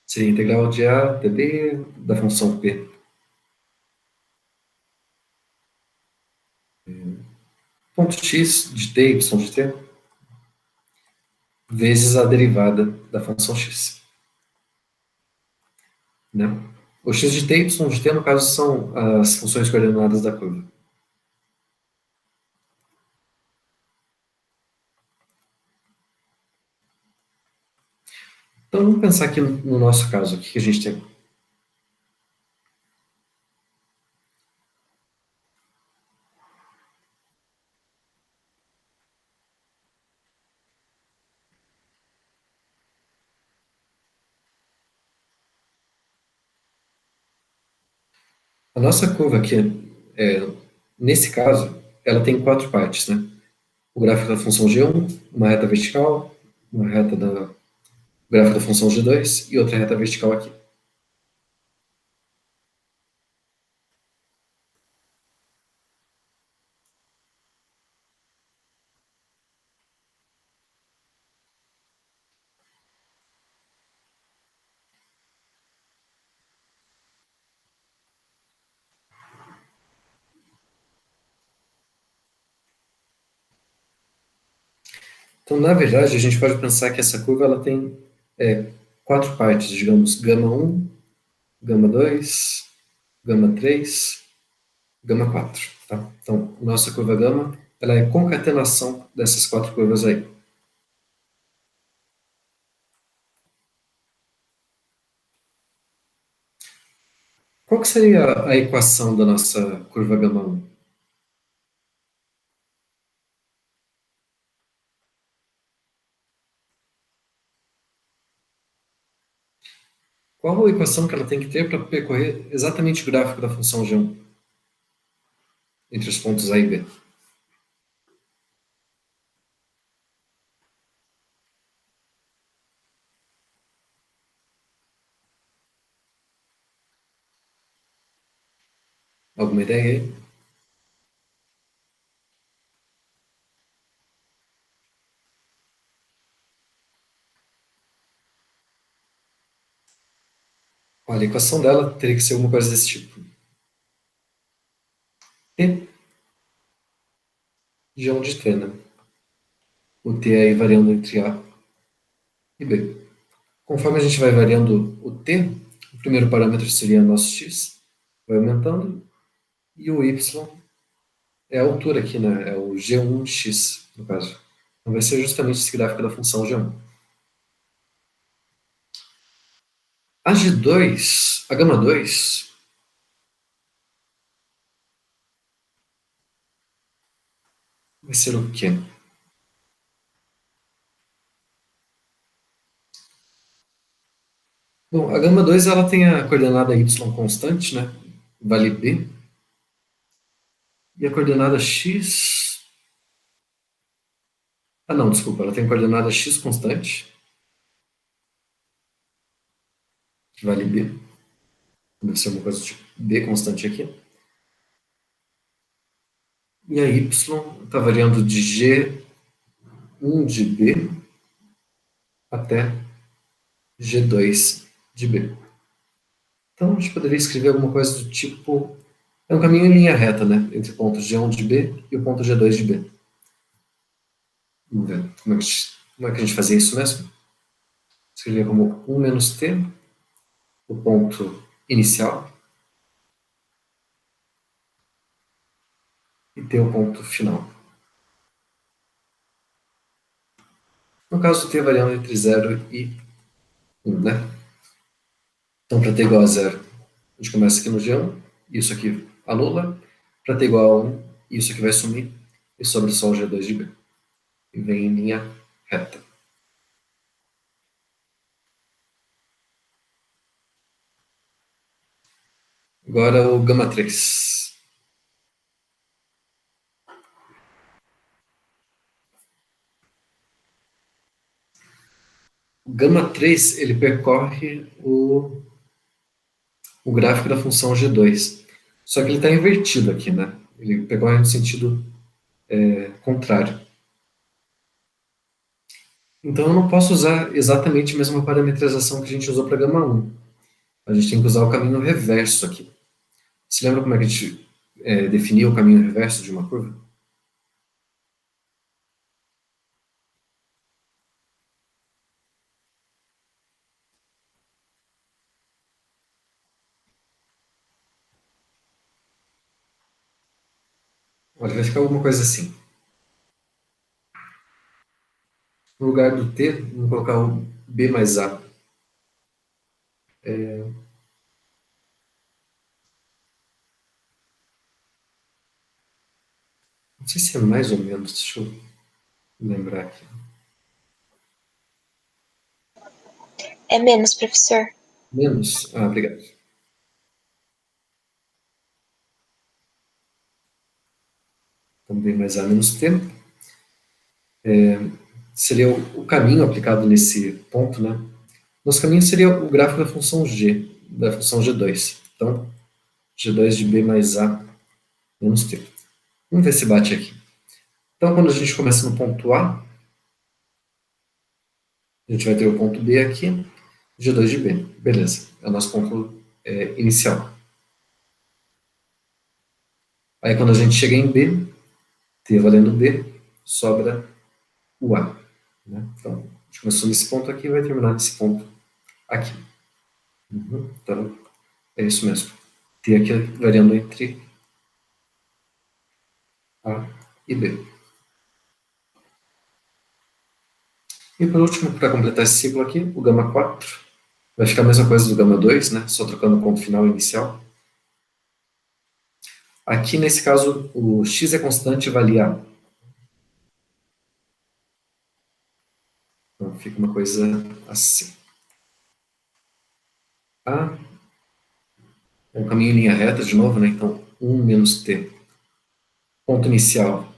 seria a integral de a até b da função p ponto x de t, y de t, vezes a derivada da função x. Né? O x de t e y de t, no caso, são as funções coordenadas da curva. Então, vamos pensar aqui no nosso caso, o que a gente tem? A nossa curva aqui, nesse caso, ela tem quatro partes, né? O gráfico da função g1, uma reta vertical, uma reta da o gráfico da função g2 e outra reta vertical aqui. Então, na verdade, a gente pode pensar que essa curva ela tem quatro partes, digamos, gama 1, gama 2, gama 3, gama 4. Tá? Então, nossa curva gama ela é concatenação dessas quatro curvas aí. Qual que seria a equação da nossa curva gama 1? Qual a equação que ela tem que ter para percorrer exatamente o gráfico da função g1 entre os pontos A e B? Alguma ideia aí? Olha, a equação dela teria que ser alguma coisa desse tipo. T de onde T, né? O T aí variando entre A e B. Conforme a gente vai variando o T, o primeiro parâmetro seria nosso X, vai aumentando, e o Y é a altura aqui, né? É o G1x, no caso. Então vai ser justamente esse gráfico da função G1. A G2, a gama 2, vai ser o quê? Bom, a gama 2 ela tem a coordenada y constante, né? Vale b. E a coordenada x. Ah, não, desculpa, ela tem a coordenada x constante, que vale b. Deve ser uma coisa tipo b constante aqui. E a y está variando de g1 de b até g2 de b. Então a gente poderia escrever alguma coisa do tipo. É um caminho em linha reta, né? Entre o ponto G1 de B e o ponto G2 de B. Vamos ver como é que a gente fazia isso mesmo? Escrever como 1 menos T, o ponto inicial, e T o ponto final. No caso, T variando entre 0 e 1, né? Então, para T igual a 0, a gente começa aqui no G1, isso aqui anula. Para T igual a 1, isso aqui vai sumir, e sobra só o G2 de B. E vem em linha reta. Agora o gama 3. O gama 3 ele percorre o gráfico da função G2. Só que ele está invertido aqui, né? Ele percorre no sentido contrário. Então eu não posso usar exatamente a mesma parametrização que a gente usou para gama 1. A gente tem que usar o caminho reverso aqui. Você lembra como é que a gente definia o caminho reverso de uma curva? Olha, vai ficar alguma coisa assim. No lugar do T, vamos colocar o B mais A. Não sei se é mais ou menos, deixa eu lembrar aqui. É menos, professor. Menos? Ah, obrigado. Então, B mais A menos T. Seria o caminho aplicado nesse ponto, né? Nosso caminho seria o gráfico da função g, da função g2. Então, g2 de b mais a menos t. Vamos ver se bate aqui. Então, quando a gente começa no ponto A, a gente vai ter o ponto B aqui, g2 de b. Beleza, é o nosso ponto inicial. Aí, quando a gente chega em B, t valendo b, sobra o A. Né? Então, a gente começou nesse ponto aqui e vai terminar nesse ponto aqui. Então, é isso mesmo. T aqui variando entre A e B. E por último, para completar esse ciclo aqui, o gama 4 vai ficar a mesma coisa do gama 2, né? Só trocando o ponto final e inicial. Aqui, nesse caso, o x é constante e vale A. Então, fica uma coisa assim. A é um caminho em linha reta, de novo, né? Então, 1 menos t. Ponto inicial.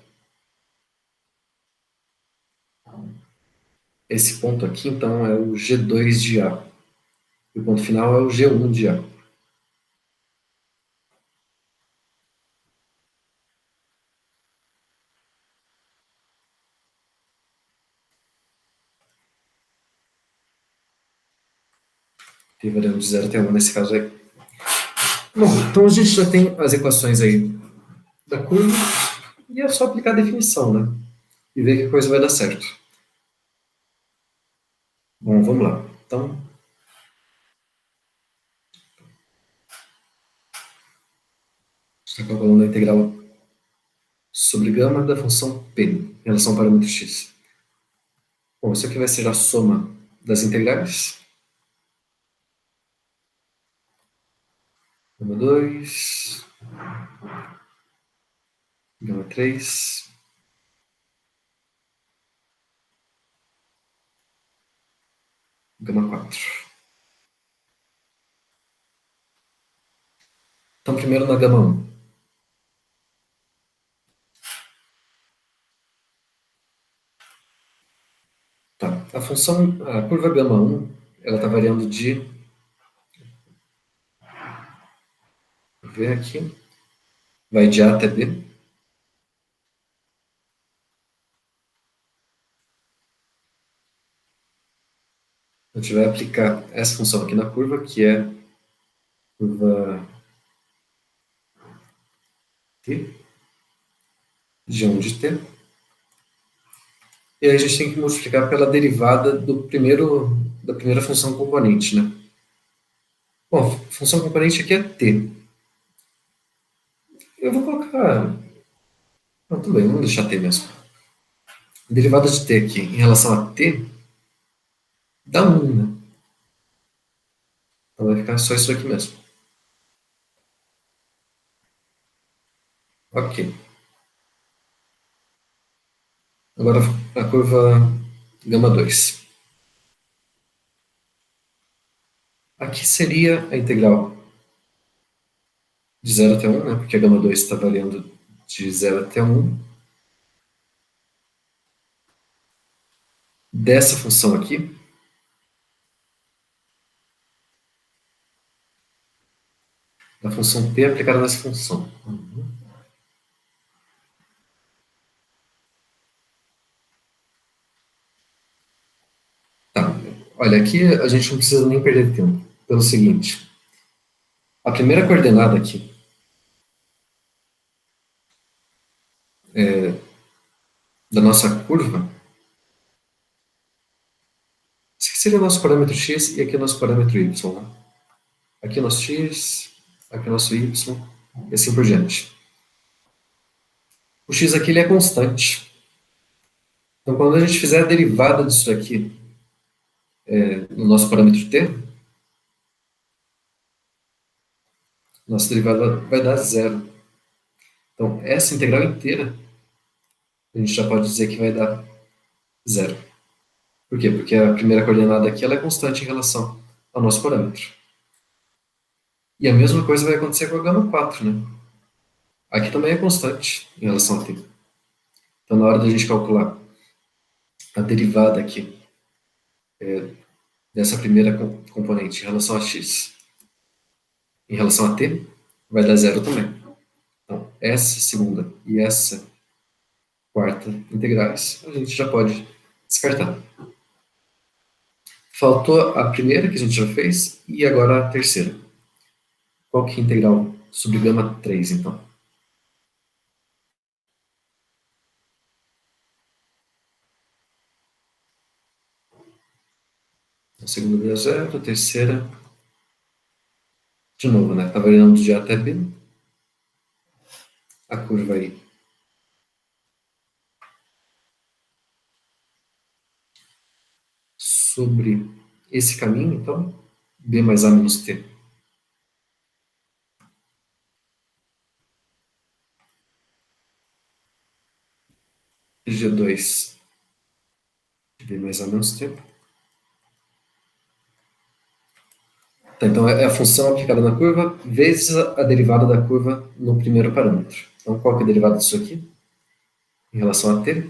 Esse ponto aqui, então, é o G2 de A. E o ponto final é o G1 de A. T variando de 0 até 1 nesse caso aí. Bom, então a gente já tem as equações aí da curva e é só aplicar a definição, né? E ver que a coisa vai dar certo. Bom, vamos lá. Então, está calculando a integral sobre gama da função p em relação ao parâmetro x. Bom, isso aqui vai ser a soma das integrais. Gama 2, gama 3, gama 4. Então, primeiro na gama 1. Tá. A curva gama 1, ela está variando de, vou ver aqui, vai de A até B. A gente vai aplicar essa função aqui na curva, que é curva t, de 1 de t. E aí a gente tem que multiplicar pela derivada da primeira função componente, né? Bom, a função componente aqui é t. Eu vou colocar... Não, tudo bem, vamos deixar t mesmo. A derivada de t aqui em relação a t dá 1, né? Então vai ficar só isso aqui mesmo. Ok. Agora a curva gama 2. Aqui seria a integral de 0 até 1, né? Porque a gama 2 está variando de 0 até 1. Dessa função aqui, da função p aplicada nessa função. Tá. Olha, aqui a gente não precisa nem perder tempo. Pelo seguinte, a primeira coordenada aqui da nossa curva, esse aqui seria o nosso parâmetro x e aqui o nosso parâmetro y. Né? Aqui o nosso x, aqui o nosso y, e assim por diante. O x aqui ele é constante. Então, quando a gente fizer a derivada disso aqui no nosso parâmetro t, nossa derivada vai dar zero. Então, essa integral inteira, a gente já pode dizer que vai dar zero. Por quê? Porque a primeira coordenada aqui ela é constante em relação ao nosso parâmetro. E a mesma coisa vai acontecer com a gama 4, né? Aqui também é constante em relação a t. Então, na hora da gente calcular a derivada aqui dessa primeira componente em relação a x, em relação a t, vai dar zero também. Então, essa segunda e essa quarta integrais, a gente já pode descartar. Faltou a primeira, que a gente já fez, e agora a terceira. Qual que é a integral sobre gama 3, então? A segunda deu zero, a terceira, de novo, né? Está variando de A até B. A curva aí sobre esse caminho, então, B mais A menos T. G2 de B mais A menos T. Tá, então, é a função aplicada na curva vezes a derivada da curva no primeiro parâmetro. Então, qual que é a derivada disso aqui? Em relação a T?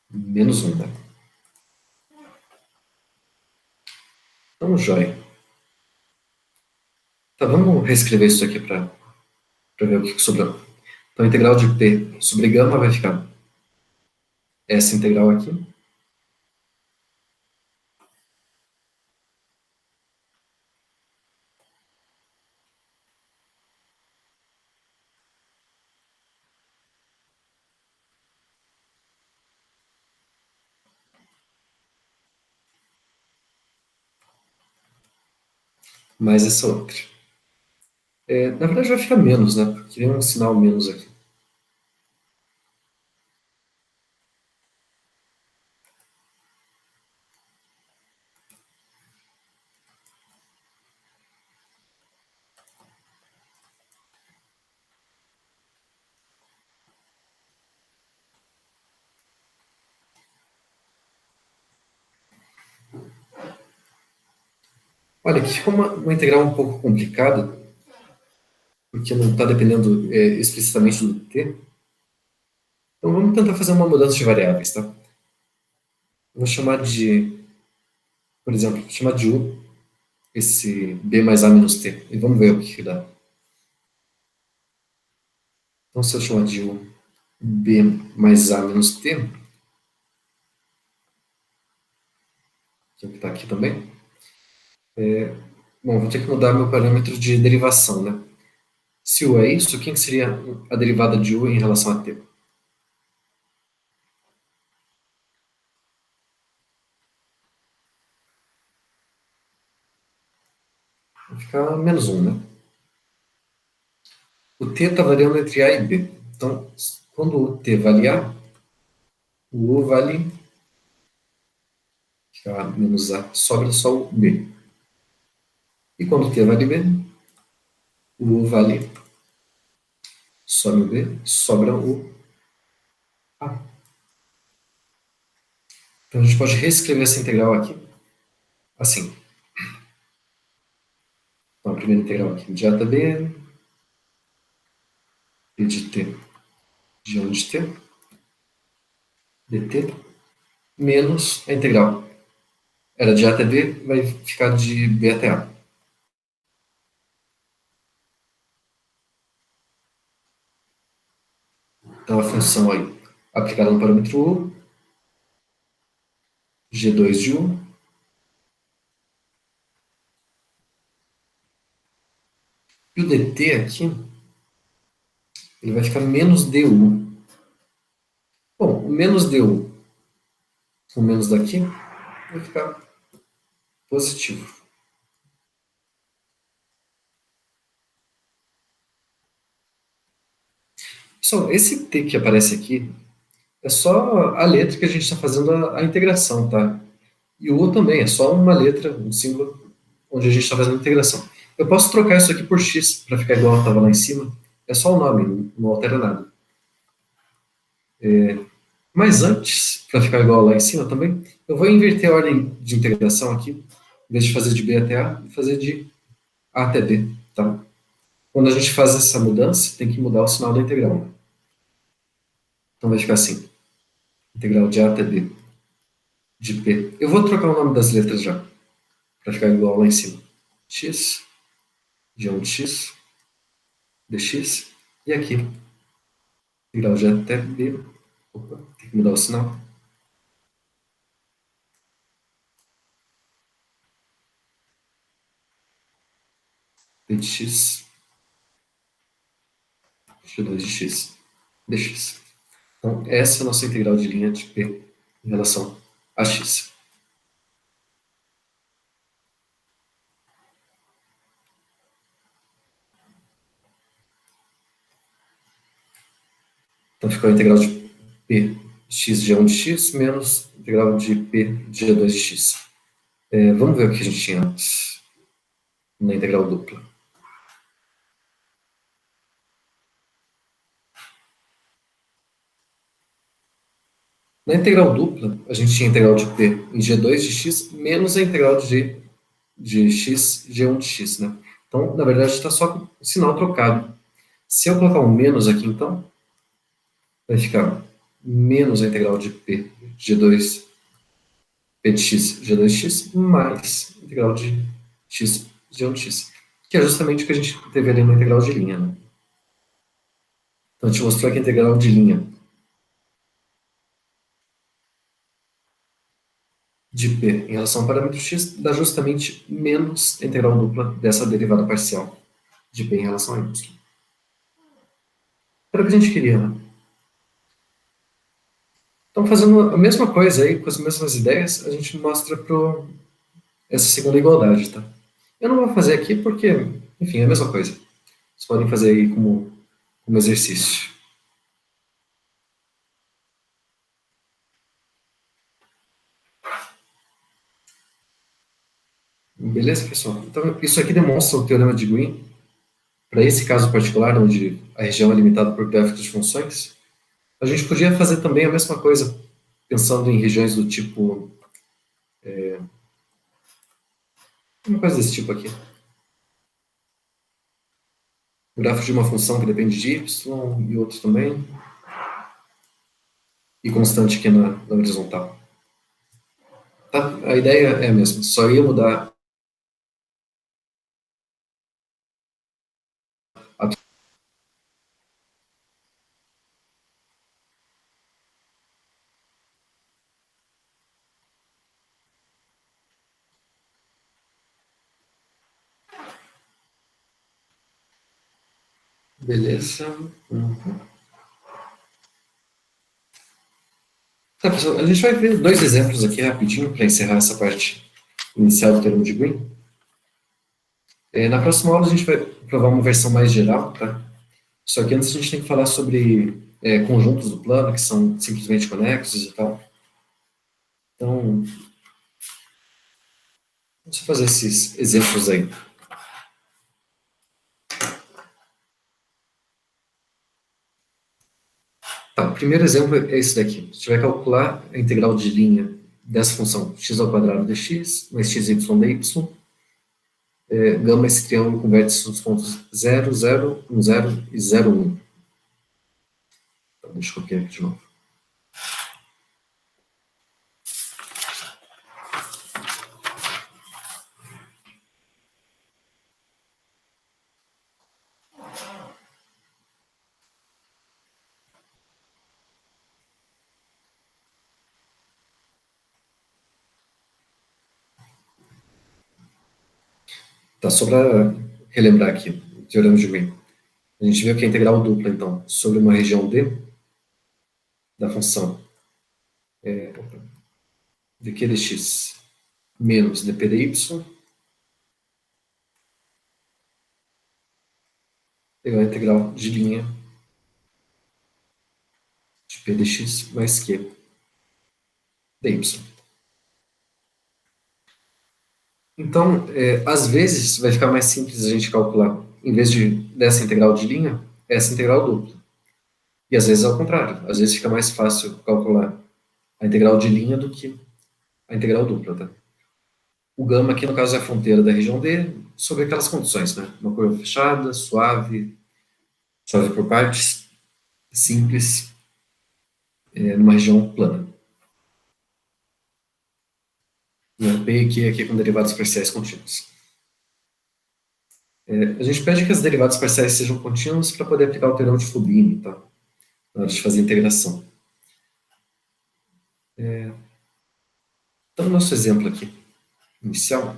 Menos 1, né? Então, jóia. Tá, vamos reescrever isso aqui para ver o que sobrou. Então, a integral de P sobre gama vai ficar essa integral aqui, mais essa outra. Na verdade, vai ficar menos, né? Porque tem um sinal menos aqui. Olha, aqui ficou uma integral um pouco complicada, porque não está dependendo explicitamente do t. Então vamos tentar fazer uma mudança de variáveis, tá? Eu vou chamar de, por exemplo, vou chamar de u esse b mais a menos t. E vamos ver o que dá. Então se eu chamar de u b mais a menos t, que é o que está aqui também, bom, vou ter que mudar meu parâmetro de derivação, né? Se u é isso, quem que seria a derivada de u em relação a t? Vai ficar menos 1, né? O t está variando entre a e b. Então, quando o t vale a, o u vale a menos a, sobra só o b. E quando o t vale b, o u vale sobe o b, sobra o a. Então a gente pode reescrever essa integral aqui assim. Então a primeira integral aqui de a até b, e de t de 1 de t, dt, menos a integral. Era de a até b, vai ficar de b até a. Então a função aí, aplicada no parâmetro u, g2 de u, e o dt aqui, ele vai ficar menos du. Bom, o menos du com menos daqui vai ficar positivo. Pessoal, esse t que aparece aqui é só a letra que a gente está fazendo a integração, tá? E o u também, é só uma letra, um símbolo, onde a gente está fazendo a integração. Eu posso trocar isso aqui por x, para ficar igual estava lá em cima. É só o nome, não altera nada. Mas antes, para ficar igual lá em cima também, eu vou inverter a ordem de integração aqui, em vez de fazer de b até a, fazer de a até b, tá? Quando a gente faz essa mudança, tem que mudar o sinal da integral. Então vai ficar assim, integral de A até B de P. Eu vou trocar o nome das letras já, para ficar igual lá em cima. X, de 1 de x, dx, e aqui, integral de A até B. Opa, tem que mudar o sinal. P de x, g2 de x, dx. Então, essa é a nossa integral de linha de P em relação a x. Então, ficou a integral de P de x de 1 de x menos a integral de P de g2 de x. Vamos ver o que a gente tinha antes, na integral dupla. Na integral dupla, a gente tinha a integral de P em g2 de x menos a integral de g de x, g1 de x, né? Então, na verdade, está só com o sinal trocado. Se eu colocar um menos aqui, então, vai ficar menos a integral de P de g2, P de x, g2 de x, mais a integral de x, g1 de x, que é justamente o que a gente teve ali na integral de linha, né? Então, a gente mostrou que a integral de linha de P em relação ao parâmetro x dá justamente menos a integral dupla dessa derivada parcial de P em relação a y. Era o que a gente queria, né? Então, fazendo a mesma coisa aí, com as mesmas ideias, a gente mostra essa segunda igualdade, tá? Eu não vou fazer aqui porque, enfim, é a mesma coisa. Vocês podem fazer aí como exercício. Beleza, pessoal? Então, isso aqui demonstra o teorema de Green. Para esse caso particular, onde a região é limitada por gráficos de funções, a gente podia fazer também a mesma coisa, pensando em regiões do tipo... uma coisa desse tipo aqui. O gráfico de uma função que depende de y e outro também. E constante aqui na horizontal. Tá? A ideia é a mesma, só ia mudar a... Beleza. Uhum. Tá, pessoal, a gente vai ver dois exemplos aqui rapidinho para encerrar essa parte inicial do termo de Green. Na próxima aula a gente vai provar uma versão mais geral, tá? Só que antes a gente tem que falar sobre conjuntos do plano, que são simplesmente conexos e tal. Então, vamos fazer esses exemplos aí. Tá, o primeiro exemplo é esse daqui. A gente vai calcular a integral de linha dessa função x ao quadrado dx mais xy dy. Gama esse triângulo com vértices nos pontos 0, 0, 1, 0 e 0, 1. Então, deixa eu copiar aqui de novo. Tá, só para relembrar aqui, o teorema de Green. A gente viu que a integral dupla, então, sobre uma região D da função dq dx menos dp dy igual a integral de linha de p dx mais q dy. Então, às vezes, vai ficar mais simples a gente calcular, em vez dessa integral de linha, essa integral dupla. E às vezes é o contrário. Às vezes fica mais fácil calcular a integral de linha do que a integral dupla, tá? O gama aqui, no caso, é a fronteira da região D, sobre aquelas condições, né? Uma curva fechada, suave, suave por partes, simples, numa região plana. E o P aqui é com derivadas parciais contínuas. A gente pede que as derivadas parciais sejam contínuas para poder aplicar o teorema de Fubini, tá? Na hora de fazer a integração. Então, o nosso exemplo aqui, inicial,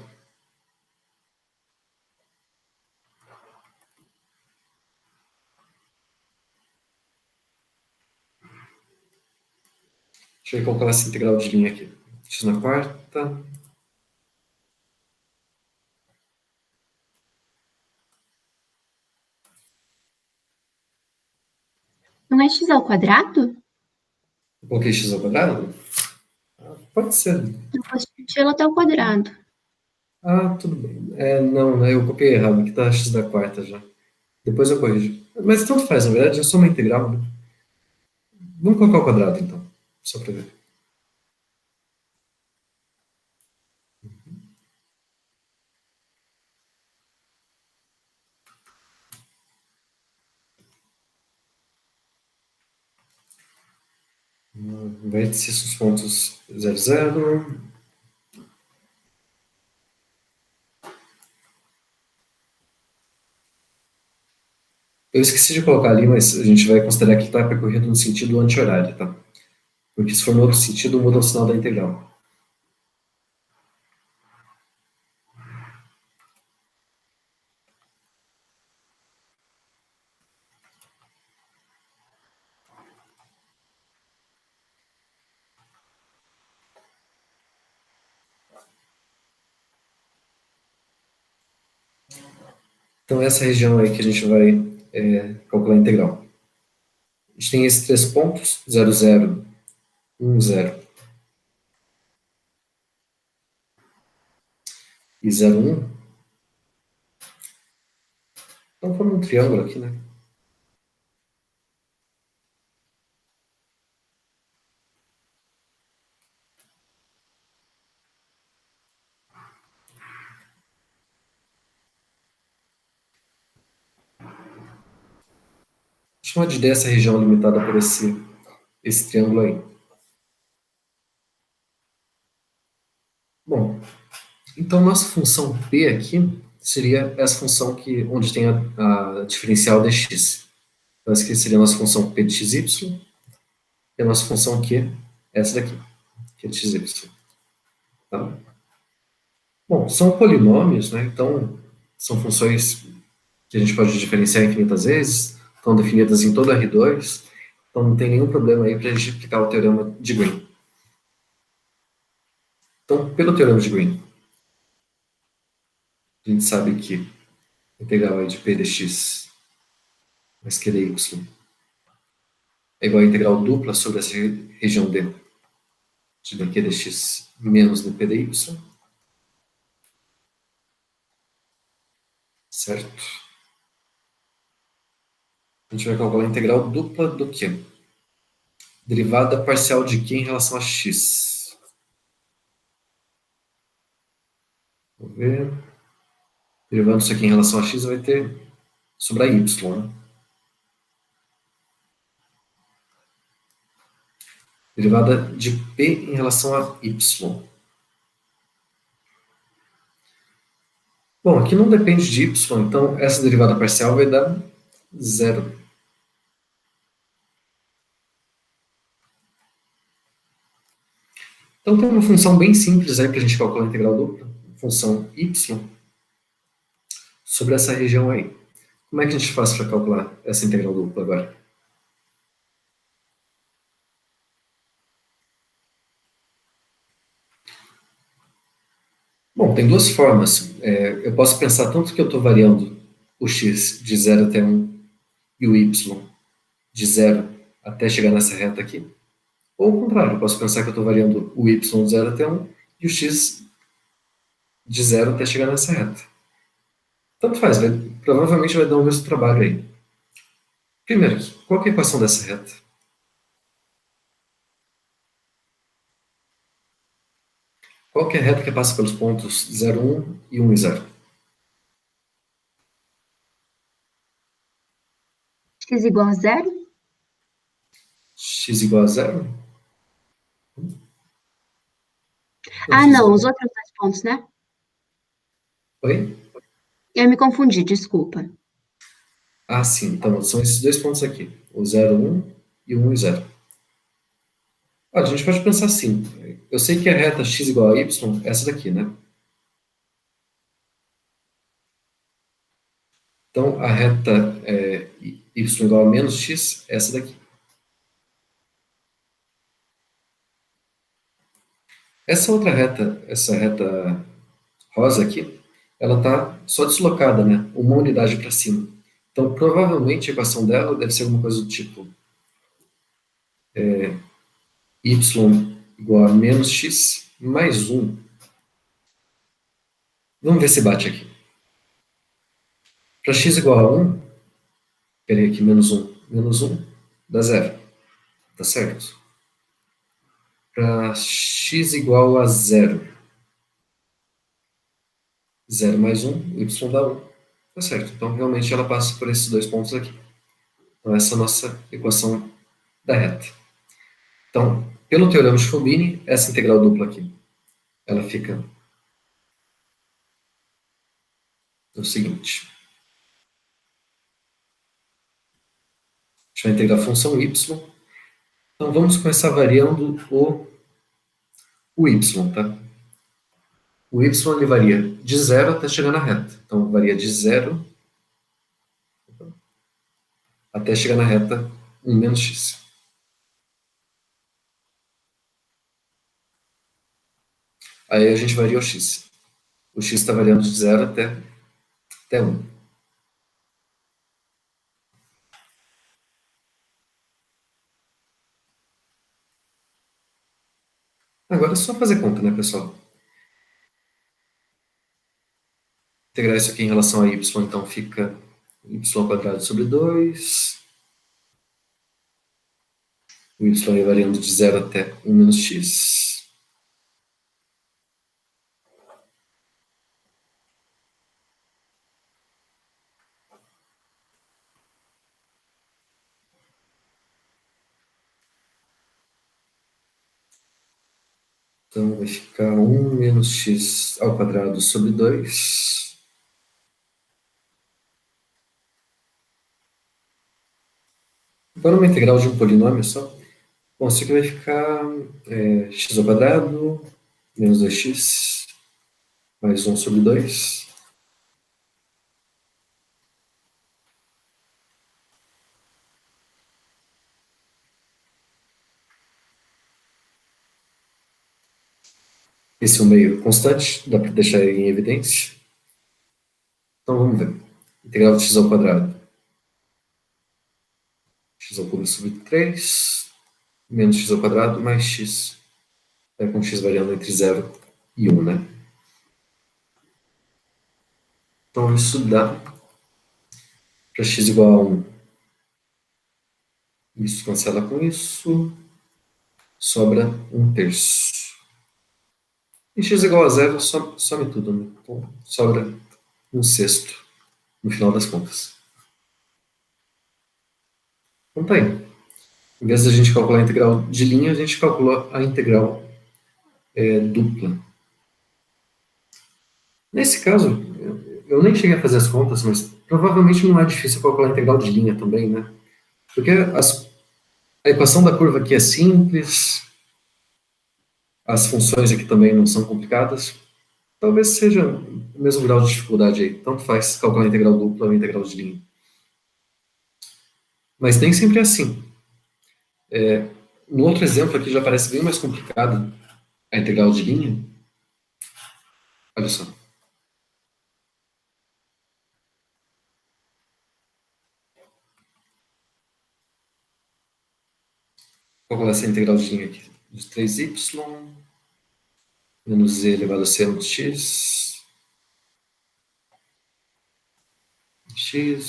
deixa eu calcular essa integral de linha aqui. X na quarta, Não é x ao quadrado? eu coloquei x ao quadrado? Pode ser. Eu posso ela até ao quadrado. Tudo bem. Não, né, eu copiei errado, aqui tá x da quarta já. Depois eu corrijo. Mas tanto faz, na verdade, é só uma integral, né? Vamos colocar o quadrado, então, só para ver. Vértices os pontos 0, 0. Eu esqueci de colocar ali, mas a gente vai considerar que está percorrido no sentido anti-horário, tá? Porque se for no outro sentido, muda o sinal da integral. Então, essa região aí que a gente vai calcular a integral. A gente tem esses três pontos, 0, 0, 1, 0 e 0, 1. Então, forma um triângulo aqui, né? Chama de D essa região limitada por esse triângulo aí. Bom, então nossa função P aqui seria essa função onde tem a diferencial dx. Então essa aqui seria a nossa função P de xy e a nossa função Q é essa daqui, que é de xy. Tá? Bom, são polinômios, né? Então são funções que a gente pode diferenciar infinitas vezes, estão definidas em todo R2, então não tem nenhum problema aí para a gente aplicar o teorema de Green. Então, pelo teorema de Green, a gente sabe que a integral aí de P dx mais Q dy é igual a integral dupla sobre essa região D de dq dx menos dp dy, certo? A gente vai calcular a integral dupla do Q. Derivada parcial de Q em relação a x. Vamos ver. Derivando isso aqui em relação a x, vai ter sobrar y, né? Derivada de p em relação a y. Bom, aqui não depende de y, então essa derivada parcial vai dar zero. Então tem uma função bem simples aí para a gente calcular a integral dupla, função y, sobre essa região aí. Como é que a gente faz para calcular essa integral dupla agora? Bom, tem duas formas. Eu posso pensar tanto que eu estou variando o x de 0 até 1 e o y de 0 até chegar nessa reta aqui. Ou ao contrário, eu posso pensar que eu estou variando o y de 0 até 1 e o x de 0 até chegar nessa reta. Tanto faz, provavelmente vai dar o mesmo trabalho aí. Primeiro, qual que é a equação dessa reta? Qual que é a reta que passa pelos pontos 0, 1 e 1 e 0? X igual a zero? X igual a 0? Não, Ah, x não, igual os a... outros dois pontos, né? Oi? Eu me confundi, desculpa. Ah, sim. Então, são esses dois pontos aqui. O 0, 1 e o 1 e 0. Olha, a gente pode pensar assim. Eu sei que a reta x igual a y é essa daqui, né? Então, a reta y igual a menos x é essa daqui. Essa reta rosa aqui, ela está só deslocada, né? Uma unidade para cima. Então, provavelmente, a equação dela deve ser alguma coisa do tipo y igual a menos x mais 1. Vamos ver se bate aqui. Para x igual a 1, peraí aqui, menos 1 dá zero, tá certo? Para x igual a 0, 0 mais 1, y dá 1, tá certo. Então, realmente, ela passa por esses dois pontos aqui. Então, essa é a nossa equação da reta. Então, pelo teorema de Fubini, essa integral dupla aqui, ela fica no seguinte. A gente vai integrar a função y. Então, vamos começar variando o y, tá? O y ele varia de 0 até chegar na reta. Então, varia de 0 até chegar na reta 1 menos x. Aí a gente varia o x. O x está variando de 0 até 1. Agora é só fazer conta, né, pessoal? Integrar isso aqui em relação a y, então fica y quadrado sobre 2. O y vai variando de 0 até 1 menos x. Então vai ficar 1 menos x ao quadrado sobre 2. Agora uma integral de um polinômio só. Bom, isso aqui vai ficar x ao quadrado menos 2x mais 1 sobre 2. Esse é um meio constante, dá para deixar ele em evidência. Então vamos ver. Integral de x ao quadrado. X ao cubo sobre 3 menos x ao quadrado mais x. Com x variando entre 0 e 1, né? Então isso dá para x igual a 1. Isso cancela com isso. Sobra 1/3. E x igual a 0 some tudo, né? Então sobra 1/6 no final das contas. Então tá aí. Em vez de a gente calcular a integral de linha, a gente calculou a integral dupla. Nesse caso, eu nem cheguei a fazer as contas, mas provavelmente não é difícil calcular a integral de linha também, né? Porque a equação da curva aqui é simples, as funções aqui também não são complicadas. Talvez seja o mesmo grau de dificuldade aí. Tanto faz calcular a integral dupla ou a integral de linha. Mas nem sempre é assim. No outro exemplo aqui já parece bem mais complicado a integral de linha. Olha só. Vou calcular essa integral de linha aqui. De 3y menos z elevado a seno de x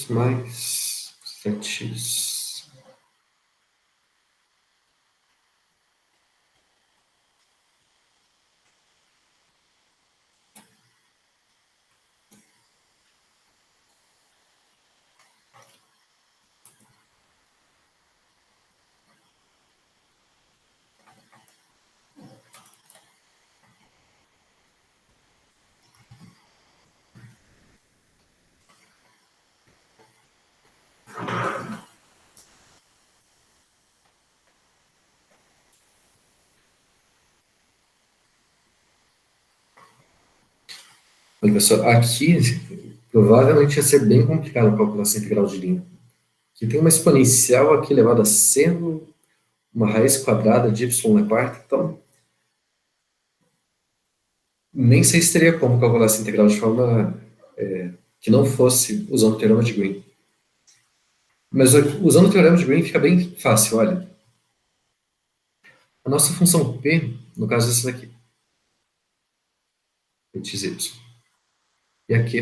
mais 7x. Olha, pessoal, aqui provavelmente ia ser bem complicado calcular essa integral de linha. Aqui tem uma exponencial aqui elevada a seno, uma raiz quadrada de y na quarta, então nem sei se teria como calcular essa integral de forma que não fosse usando o teorema de Green. Mas usando o teorema de Green fica bem fácil, olha. A nossa função p, no caso é essa daqui, xy. E aqui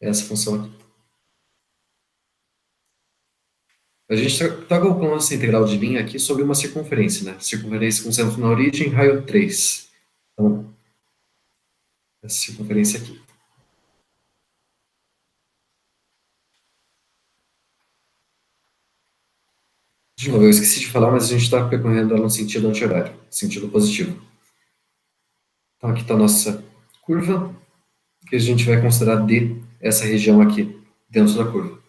é essa função aqui. A gente está calculando essa integral de linha aqui sobre uma circunferência, né? Circunferência com centro na origem, raio 3. Então, essa circunferência aqui. De novo, eu esqueci de falar, mas a gente está percorrendo ela no sentido anti-horário, sentido positivo. Então, aqui está a nossa curva, que a gente vai considerar D, essa região aqui, dentro da curva.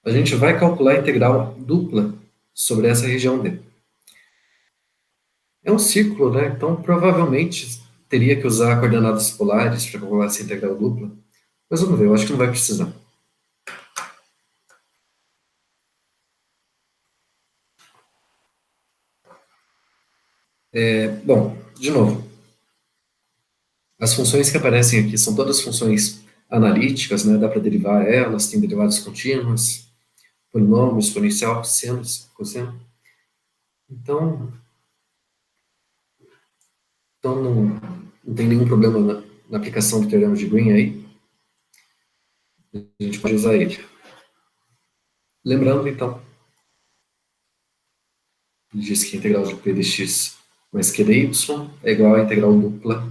A gente vai calcular a integral dupla sobre essa região D. É um círculo, né? Então, provavelmente, teria que usar coordenadas polares para calcular essa integral dupla. Mas vamos ver, eu acho que não vai precisar. Bom, de novo, as funções que aparecem aqui são todas funções analíticas, né? Dá para derivar elas, tem derivadas contínuas, polinômio, exponencial, seno, cosseno. Então não tem nenhum problema na aplicação do teorema de Green aí. A gente pode usar ele. Lembrando, então, ele diz que a integral de p dx mais q dy é igual à integral dupla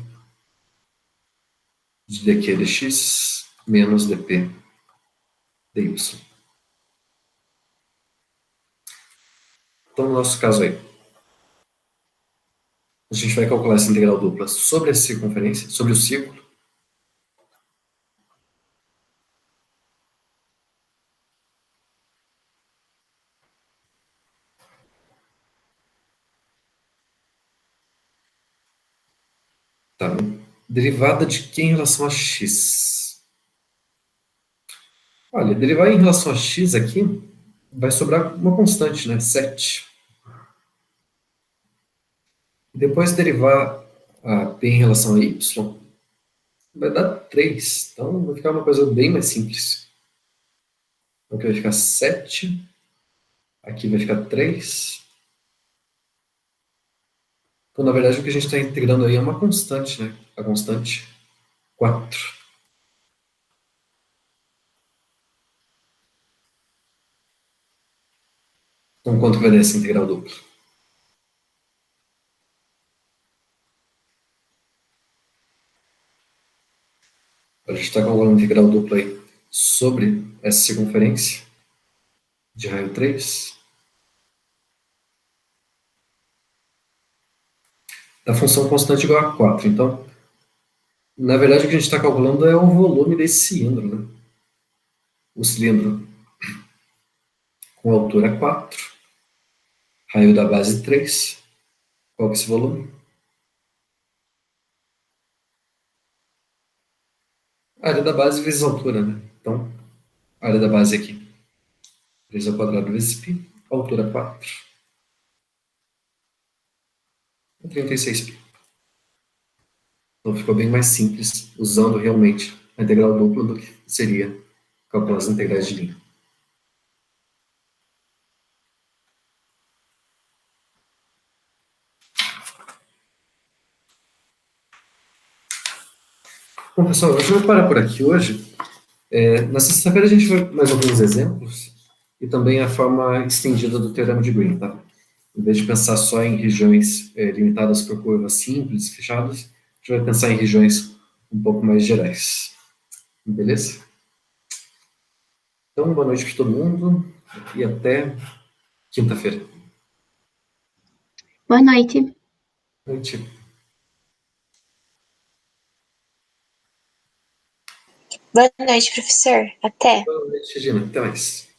de dq dx menos dp dy. Então, no nosso caso aí, a gente vai calcular essa integral dupla sobre a circunferência, sobre o círculo. Tá? Derivada de Q em relação a x. Olha, derivar em relação a x aqui vai sobrar uma constante, né? 7. Depois derivar a p em relação a y vai dar 3. Então vai ficar uma coisa bem mais simples. Então aqui vai ficar 7. Aqui vai ficar 3. Então, na verdade, o que a gente está integrando aí é uma constante, né? A constante 4. Então, quanto vai dar essa integral dupla? A gente está calculando a integral dupla aí sobre essa circunferência de raio 3 da função constante igual a 4. Então, na verdade, o que a gente está calculando é o volume desse cilindro, né? O cilindro com altura 4, raio da base 3. Qual que é esse volume? A área da base vezes a altura, né? Então, a área da base aqui, 3 ao quadrado vezes π, altura 4, 36π. Então ficou bem mais simples, usando realmente a integral dupla do que seria calcular as integrais de linha. Bom, pessoal, eu vou parar por aqui hoje. Na sexta-feira a gente vai mais alguns exemplos e também a forma estendida do teorema de Green, tá? Em vez de pensar só em regiões limitadas por curvas simples, fechadas, a gente vai pensar em regiões um pouco mais gerais. Beleza? Então, boa noite para todo mundo e até quinta-feira. Boa noite. Noite. Boa noite, professor. Até. Boa noite, Regina. Até mais.